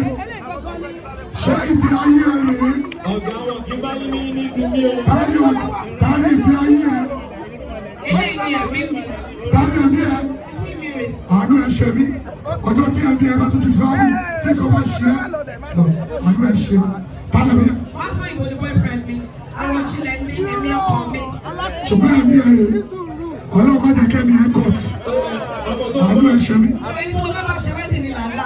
Speaker 2: Ṣé ìfẹ́ ayé ẹ̀ rèé?
Speaker 1: Ọ̀gá wọn kì í bá yín ní dúdú o.
Speaker 2: Tàbí ìfẹ́ ayé ẹ̀. Tàbí ẹbí ẹ̀. Àánú ẹ̀ ṣe mí. Ọjọ́ tí ẹbí ẹ̀ bá tuntun sáájú tí kò bá ṣe é. Àánú ẹ̀ ṣe mí. Tàbí ẹbí ẹ̀.
Speaker 3: Masoyinbo ni boyfriend mi. Àwọn ìṣẹ̀lẹ̀ ní ẹ̀mí ọkàn mi.
Speaker 2: Ṣùgbọ́n ẹbí ẹ̀ rèé. Ọlọ́kọ̀ jẹ́ kẹ́mi ẹ̀ kọ́t. Àánú ẹ̀ ṣe mí.
Speaker 3: Àwọn ẹni tí mo lọ́wọ́ ṣe wẹ́ẹ̀dì ni Lala.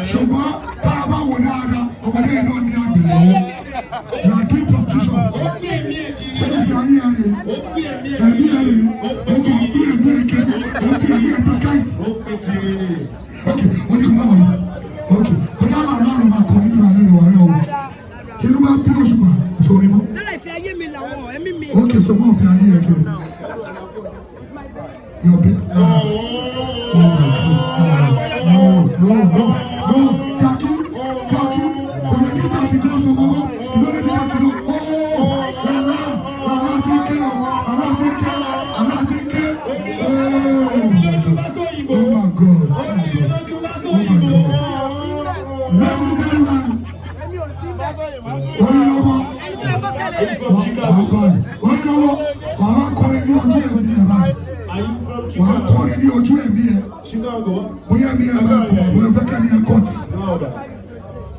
Speaker 2: Ṣùgbọ́n tá a bá wò ní ara ọmọdé náà ní àgbèrè yàtí prostitution ṣé ìfẹ́ ayé rẹ̀ ẹ̀mí rẹ̀ ọkọ̀ ọ̀gbìn ẹ̀mí ẹ̀kẹ́ ọ̀fìn ẹ̀mí ẹ̀ta káìtì. Ok, ó ní kọ́ ọ̀la. Ok, ó Okay, some of you are here again. You're big. Oh my God. No. Jackie. When you get out, you go so you don't let it out to do. I'm not thinking. Oh my God.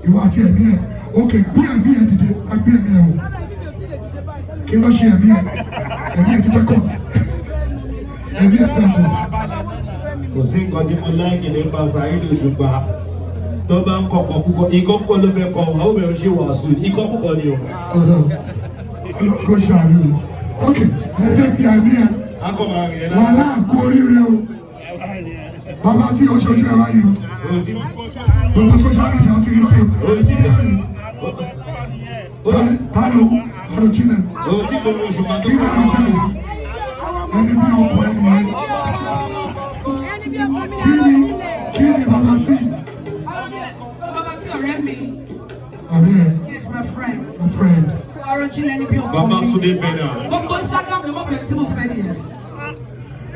Speaker 2: You are here, me. Okay, be a today. I be a me. Can I share me? And yet, if I cut. And yet,
Speaker 1: kò sí nǹkan tí mo láìkì nípa Saheed Osupa tó bá ń kọ̀kọ̀ púpọ̀ ikọ́ púpọ̀ ló fẹ́ kọ̀ wọ́n ó bẹ̀rẹ̀ ṣe wàásù ikọ́ púpọ̀ ni o.
Speaker 2: Go ṣàlù. Okay, ẹ jẹ́ kí a ní ẹ. Wàhálà kú oríire o. Bàbá tí o ṣojú ẹ wáyé o. Gbogbo social media ti rí báyìí. Tálọ̀ ọ̀rọ̀ jìnnà. Kí ni wọ́n fẹ́ yìí? Ẹni bí ọkọ ẹni yẹn. Kí ni bàbá tí?
Speaker 3: Bàbá tí ọ̀rẹ́ mi.
Speaker 2: Ọ̀rẹ́ ẹ̀.
Speaker 3: Yes, my friend.
Speaker 2: My friend.
Speaker 3: Ọ̀rọ̀ jílẹ̀ níbi ọkọ mi.
Speaker 1: Bàbá Túndé bẹ̀rẹ̀.
Speaker 3: Gbogbo Instagram ni mo bẹ̀rẹ̀ tí mo fẹ́ nìyẹn.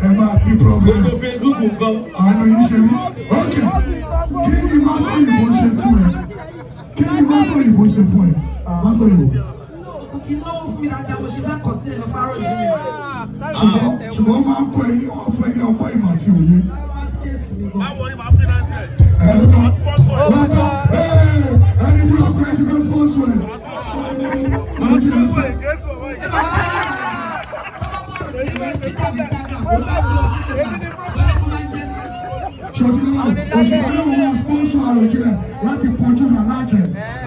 Speaker 2: Ẹ máa bí problem.
Speaker 1: Gbogbo Facebook nǹkan.
Speaker 2: Àwọn yìí ṣe rí. Okay. Kí ni Masoyinbo ṣe fún ẹ? Kí ni Masoyinbo ṣe fún ẹ? Masoyinbo.
Speaker 3: Kì í lọ́wọ́ fún mi dáadáa, mo ṣe fẹ́ kọ̀ sílẹ̀ lọ fáró ìjìnlẹ̀.
Speaker 2: Ṣùgbọ́n máa ń kọ́ ẹ ní wọ́n fún ẹ ní ọgbọ́n ìmọ̀ àti òye.
Speaker 1: Báwo ni màá finance ẹ̀?
Speaker 2: Ẹni bí ọkọ ẹ ti fẹ́ sponsor ẹ̀. Ṣòtítọ́ òṣùpá náà wọ́n sponsor àròjìnlẹ̀ láti pọ̀jù màláàkẹ́.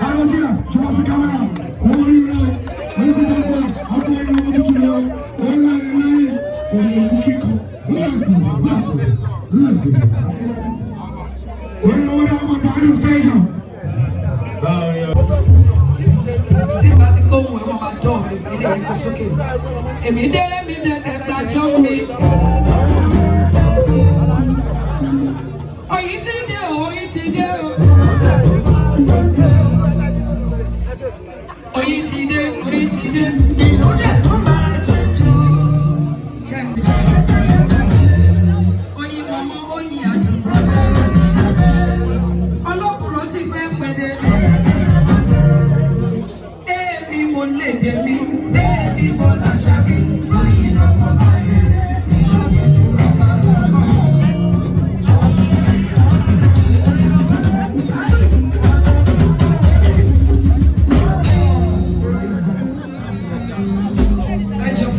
Speaker 2: Àròjìnlẹ̀ jọ̀wọ́ sí kámẹ́rà kò rí rẹ̀ lórí sí dọ́gbọ̀ ọkọ̀ ẹ̀yìn ọmọ tuntun rẹ̀ ó lẹ́rìn lẹ́yìn òyìnbó kíkọ. Let's go. Oyinlomo náà máa bá ní station.
Speaker 3: Tí bá ti gbóhùn ẹ̀ wọ́n máa dọ̀ mí ilé ẹ̀kọ́ sókè. Èmi délé mi dẹ́kẹ̀ta jọ́ mi. Oyin ti dé o, oyin ti dé o. Oyin ti dé, oyin ti dé. Ìlú dẹ̀ tó máa jẹ̀jú. Oyin mọ̀mọ́, oyin àdùn. Ọlọ́kùnrin ti fẹ́ pẹ̀dẹ̀. Èmi mo lè dé mi, èmi mo láṣà mi. Oyin lọ́kọ̀ báyìí.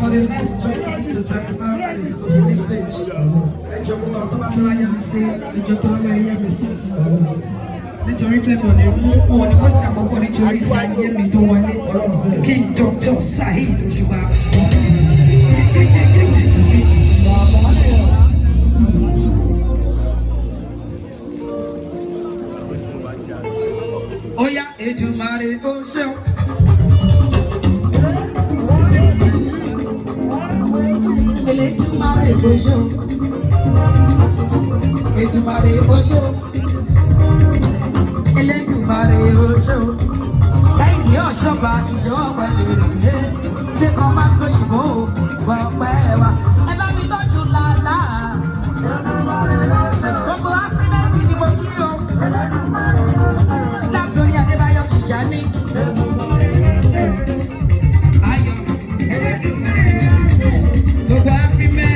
Speaker 3: For the next 20 to 25 minutes of the stage, ẹjọ́ mo máa tó bá fẹ́ wáyà mi sí ẹjọ́ tó bá yẹ mi sí. Nítorí pé mo ní mú wọn ní pọ́sítà àkọ́kọ́ nítorí pé ayé mi tó wọlé King Dr. Saheed Osupa. Oya Èdùmàrè ó ṣeun. Èdùmàrè ó ṣeun. Èdùmàrè ó ṣeun. Èdùmàrè ó ṣeun. Lẹ́yìn ọ̀ṣọ́ba ìjọba èrè bí kan Masoyinbo gbọ̀pẹ́ wa. Ẹ bá mi tọ́jú Lala. Gbogbo Áfíríkì ni mo kí o. Látòrí Adébáyọ̀ Tìjání. Ayọ̀. Gbogbo Áfíríkì.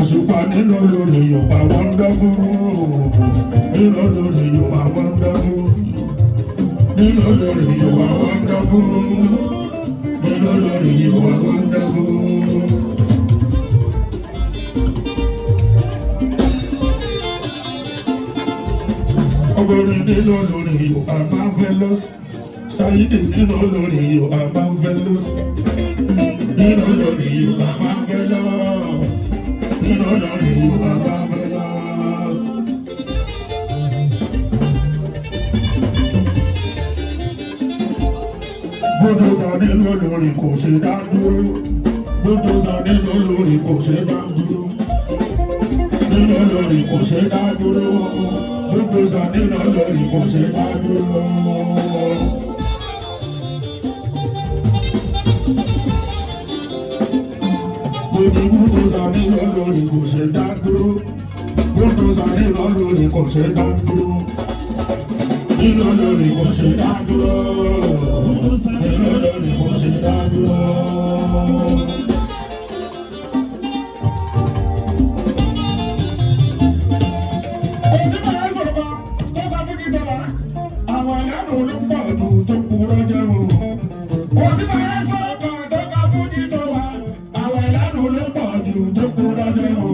Speaker 2: Osupa nínú lórí Yorùbá wonderful. Nínú lórí Yorùbá wonderful. Nínú lórí Yorùbá wonderful. Nínú lórí Yorùbá wonderful. Ọgọ́rin nínú lórí Yorùbá marvelous. Saheed nínú lórí Yorùbá marvelous. Nínú lórí Yorùbá marvelous. Nínú lórí Yorùbá marvelous. Bulldozer nínú lórí kò ṣe dá dúró. Bulldozer nínú lórí kò ṣe dá dúró. Nínú lórí kò ṣe dá dúró. Bulldozer nínú lórí kò ṣe dá dúró. Bulldozer nínú lórí kò ṣe dá dúró. Bulldozer nínú lórí kò ṣe dá dúró. Nínú lórí kò ṣe dá dúró. Nínú lórí kò ṣe dá dúró. Àwọn ẹlẹ́nu ló pọ̀ jù tó kúrò jẹun. Kò sí máa ń sọ̀kan tó ká fún jíjọ wa. Àwọn ẹlẹ́nu ló pọ̀ jù tó kúrò jẹun.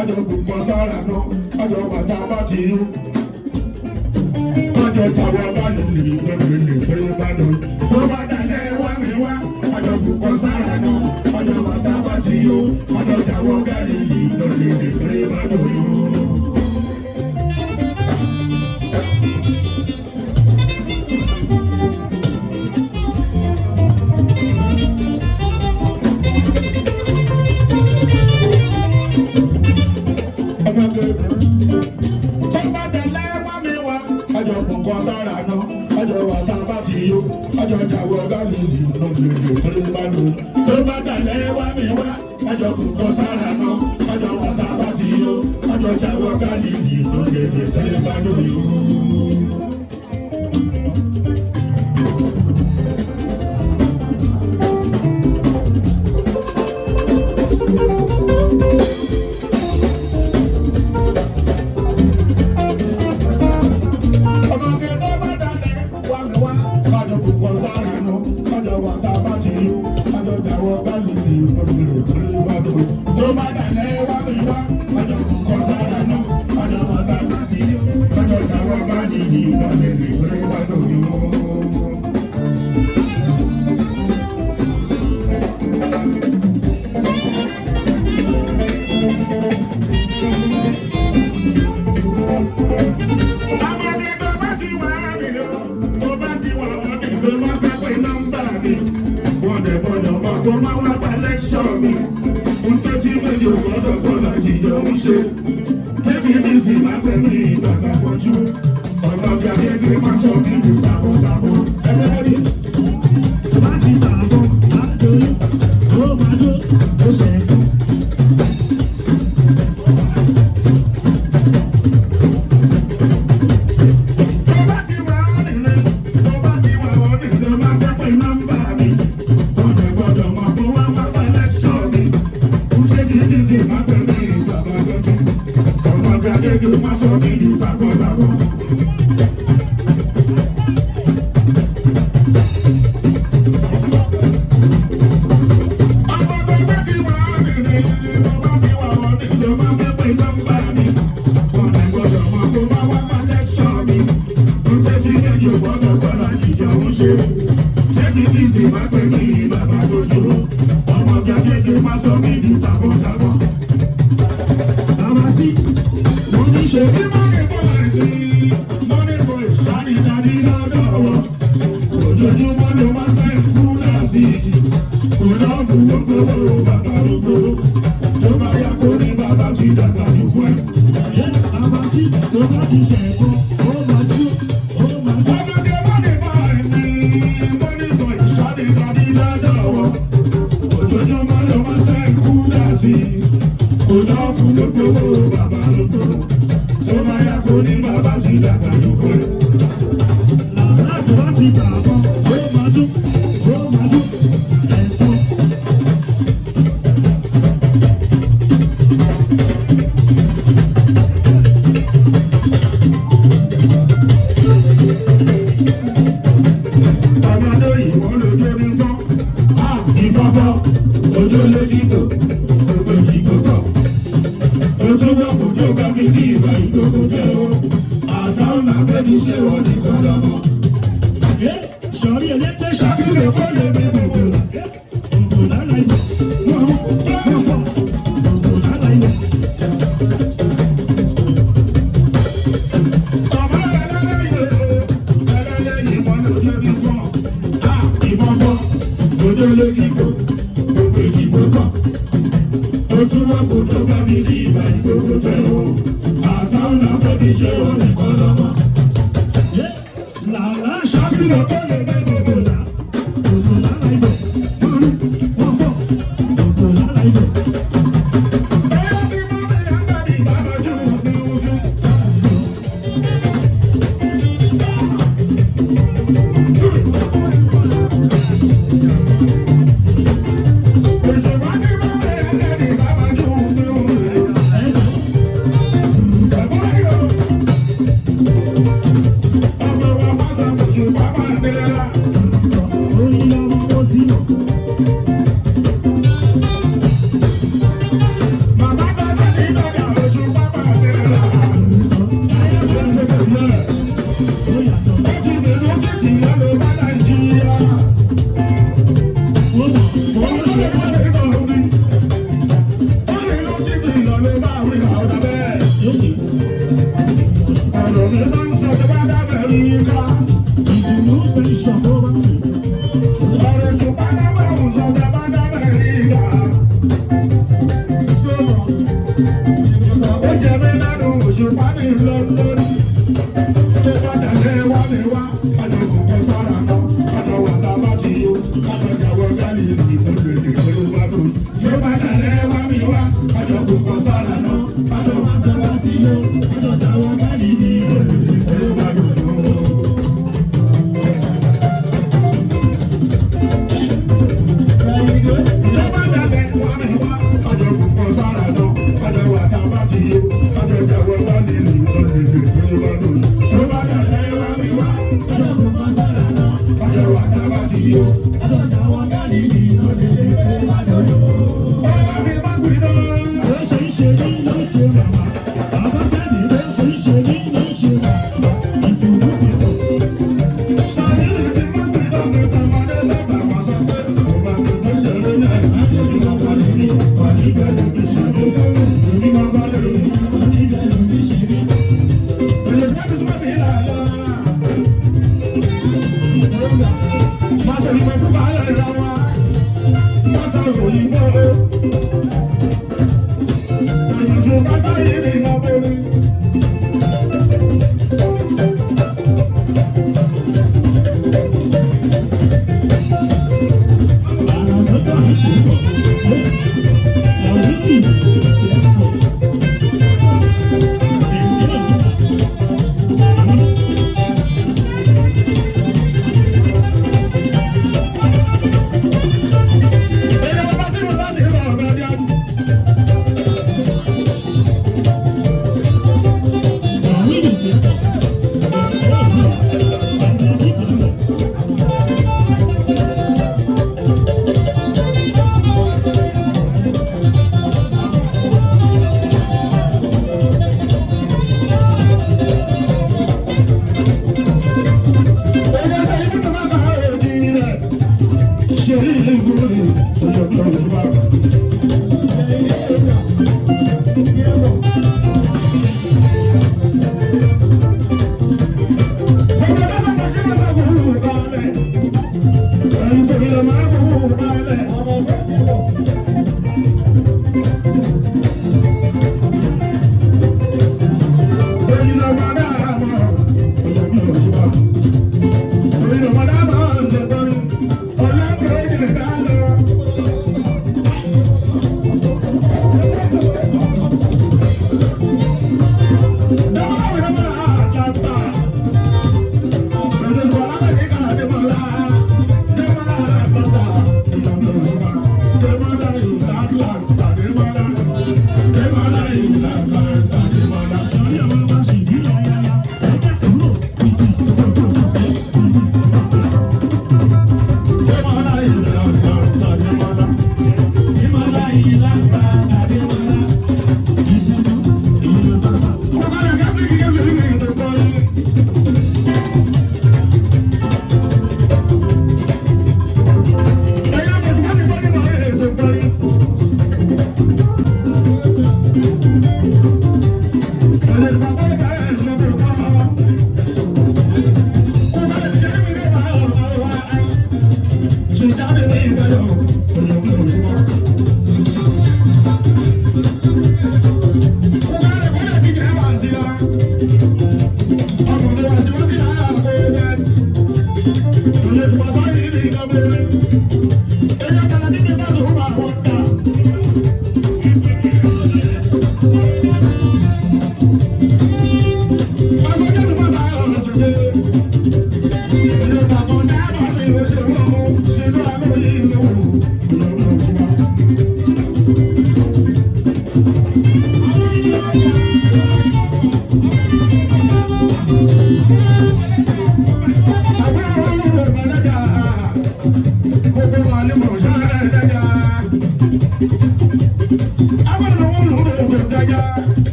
Speaker 2: Ọjọ́ gbogbo sára náà, ọjọ́ bàtà bá ti yó. Ọjọ́ tàwọn bá lè lọ́dún lè fẹ́ bá lọ. Sọ́ba dalẹ̀ wá mi wá, ọjọ́ gbogbo sára náà, ọjọ́ bàtà bá ti yó. Ọjọ́ tàwọn bá lè lọ́dún lè fẹ́ bá lọ. Ọjọ́ kọ̀ọ̀kan sára náà, ọjọ́ wàtá bá ti yó, ọjọ́ jàwọ́ gálìlì lọ́dún ìgbèrè bá lò. Tó bá dalẹ̀ wá mi wá, ọjọ́ kọ̀ọ̀kan sára náà, ọjọ́ wàtá bá ti yó, ọjọ́ jàwọ́ gálìlì lọ́dún ìgbèrè bá lò. Take it easy, my baby, don't I want you. Everybody, everybody,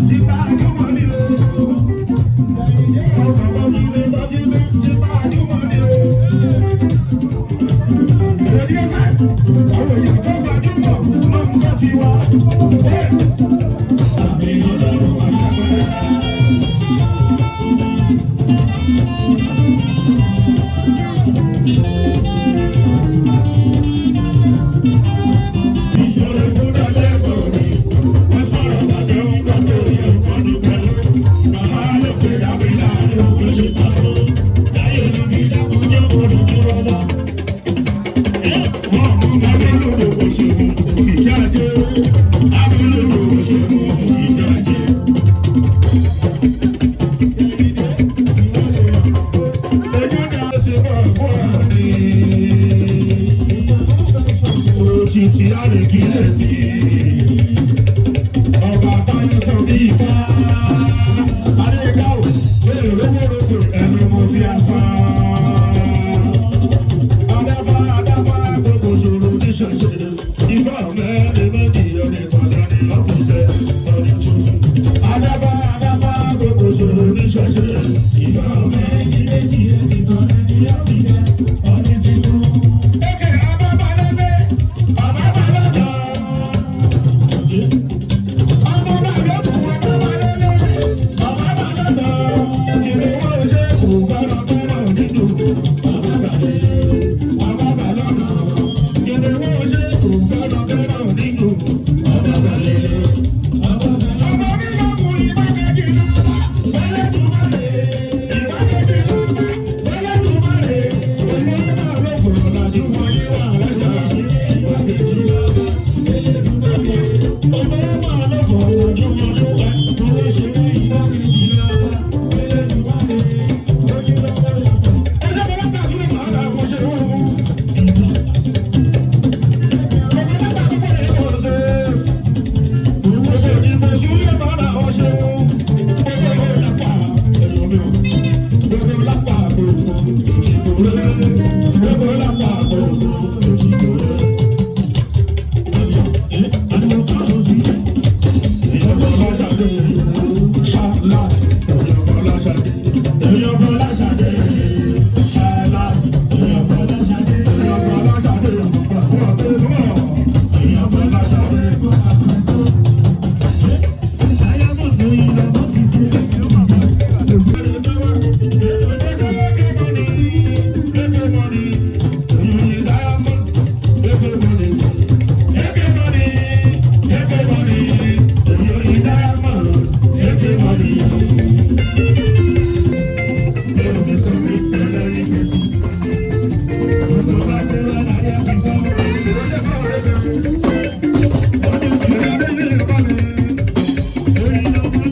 Speaker 2: Ti bá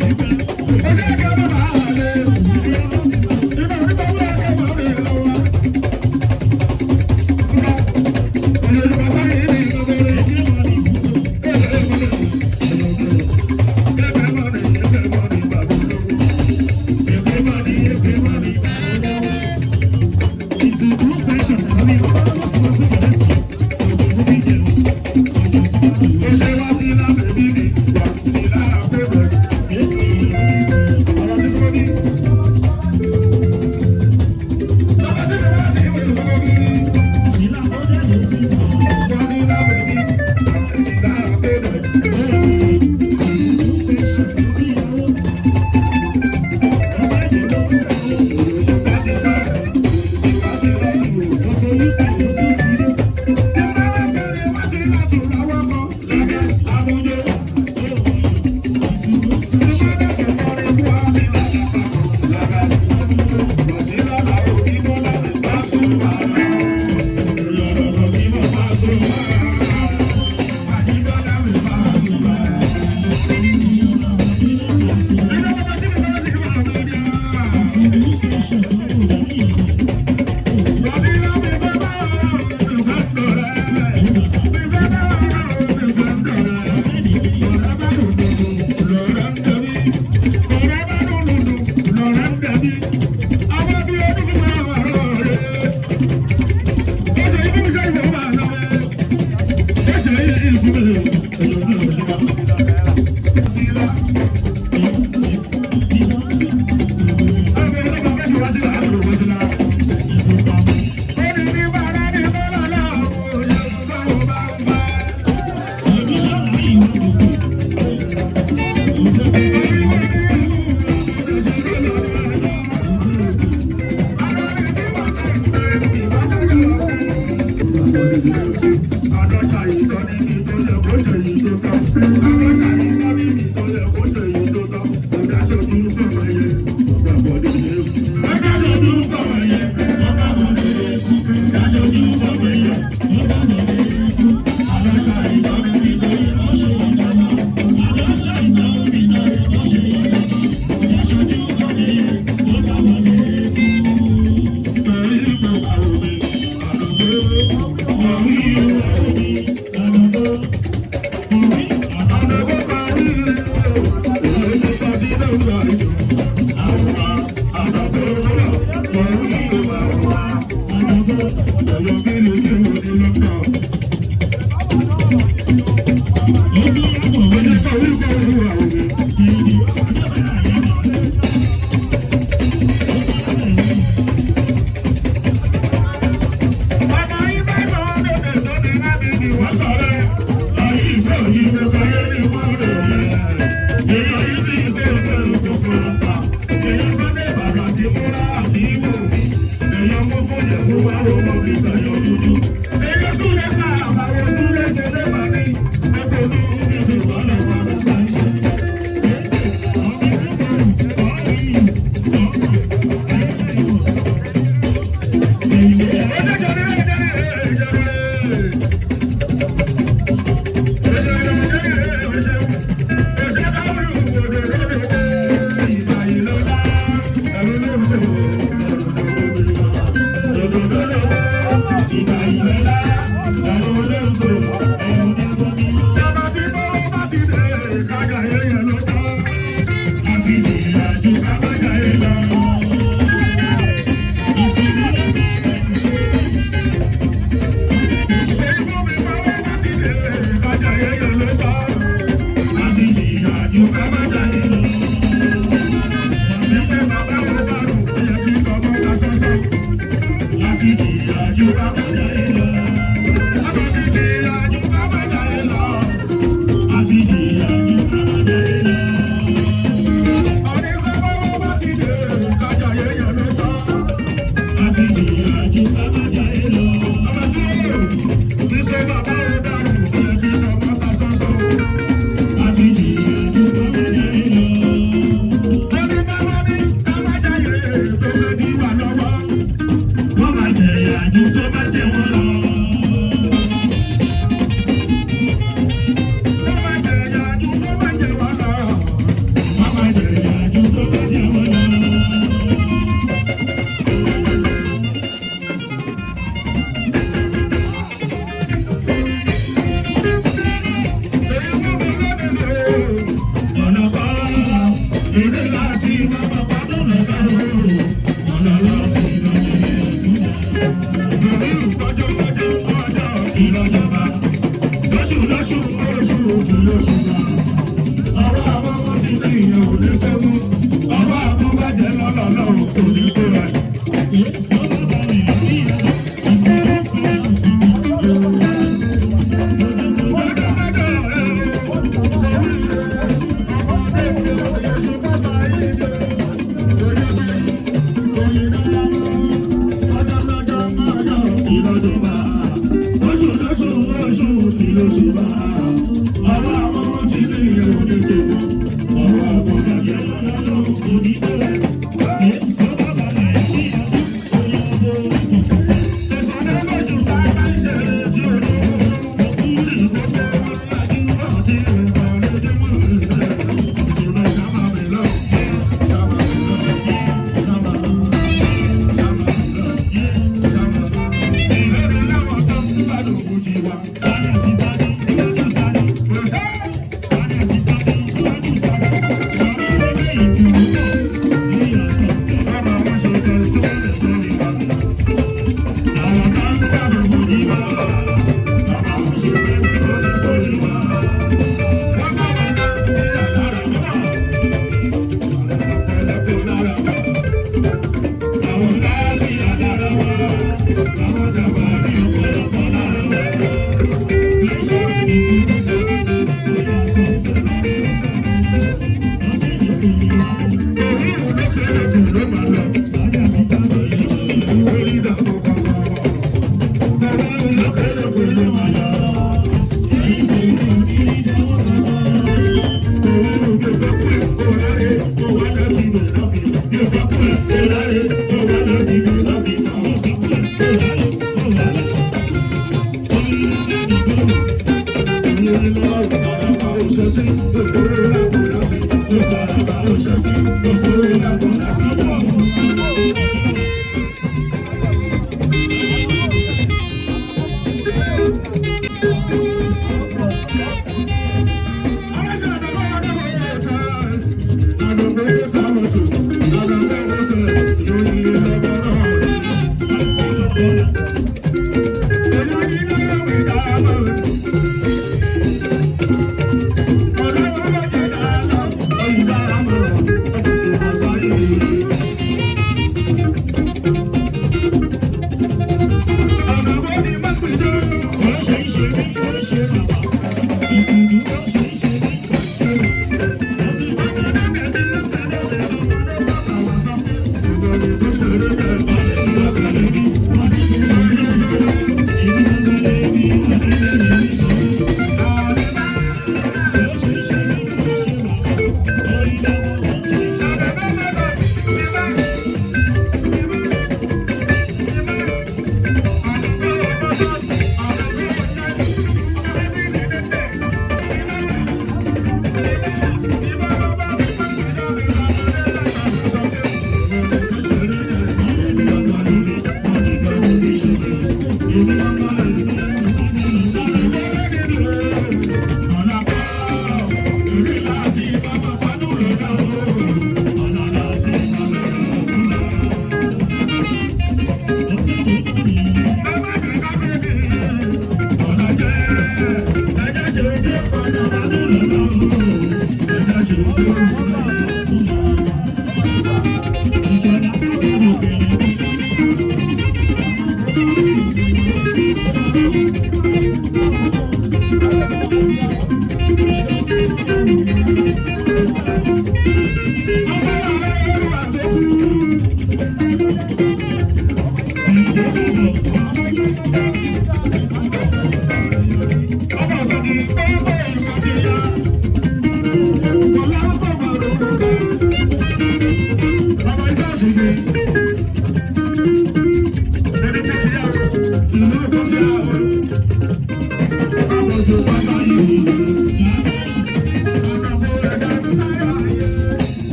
Speaker 2: Thank you.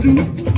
Speaker 2: Thank you.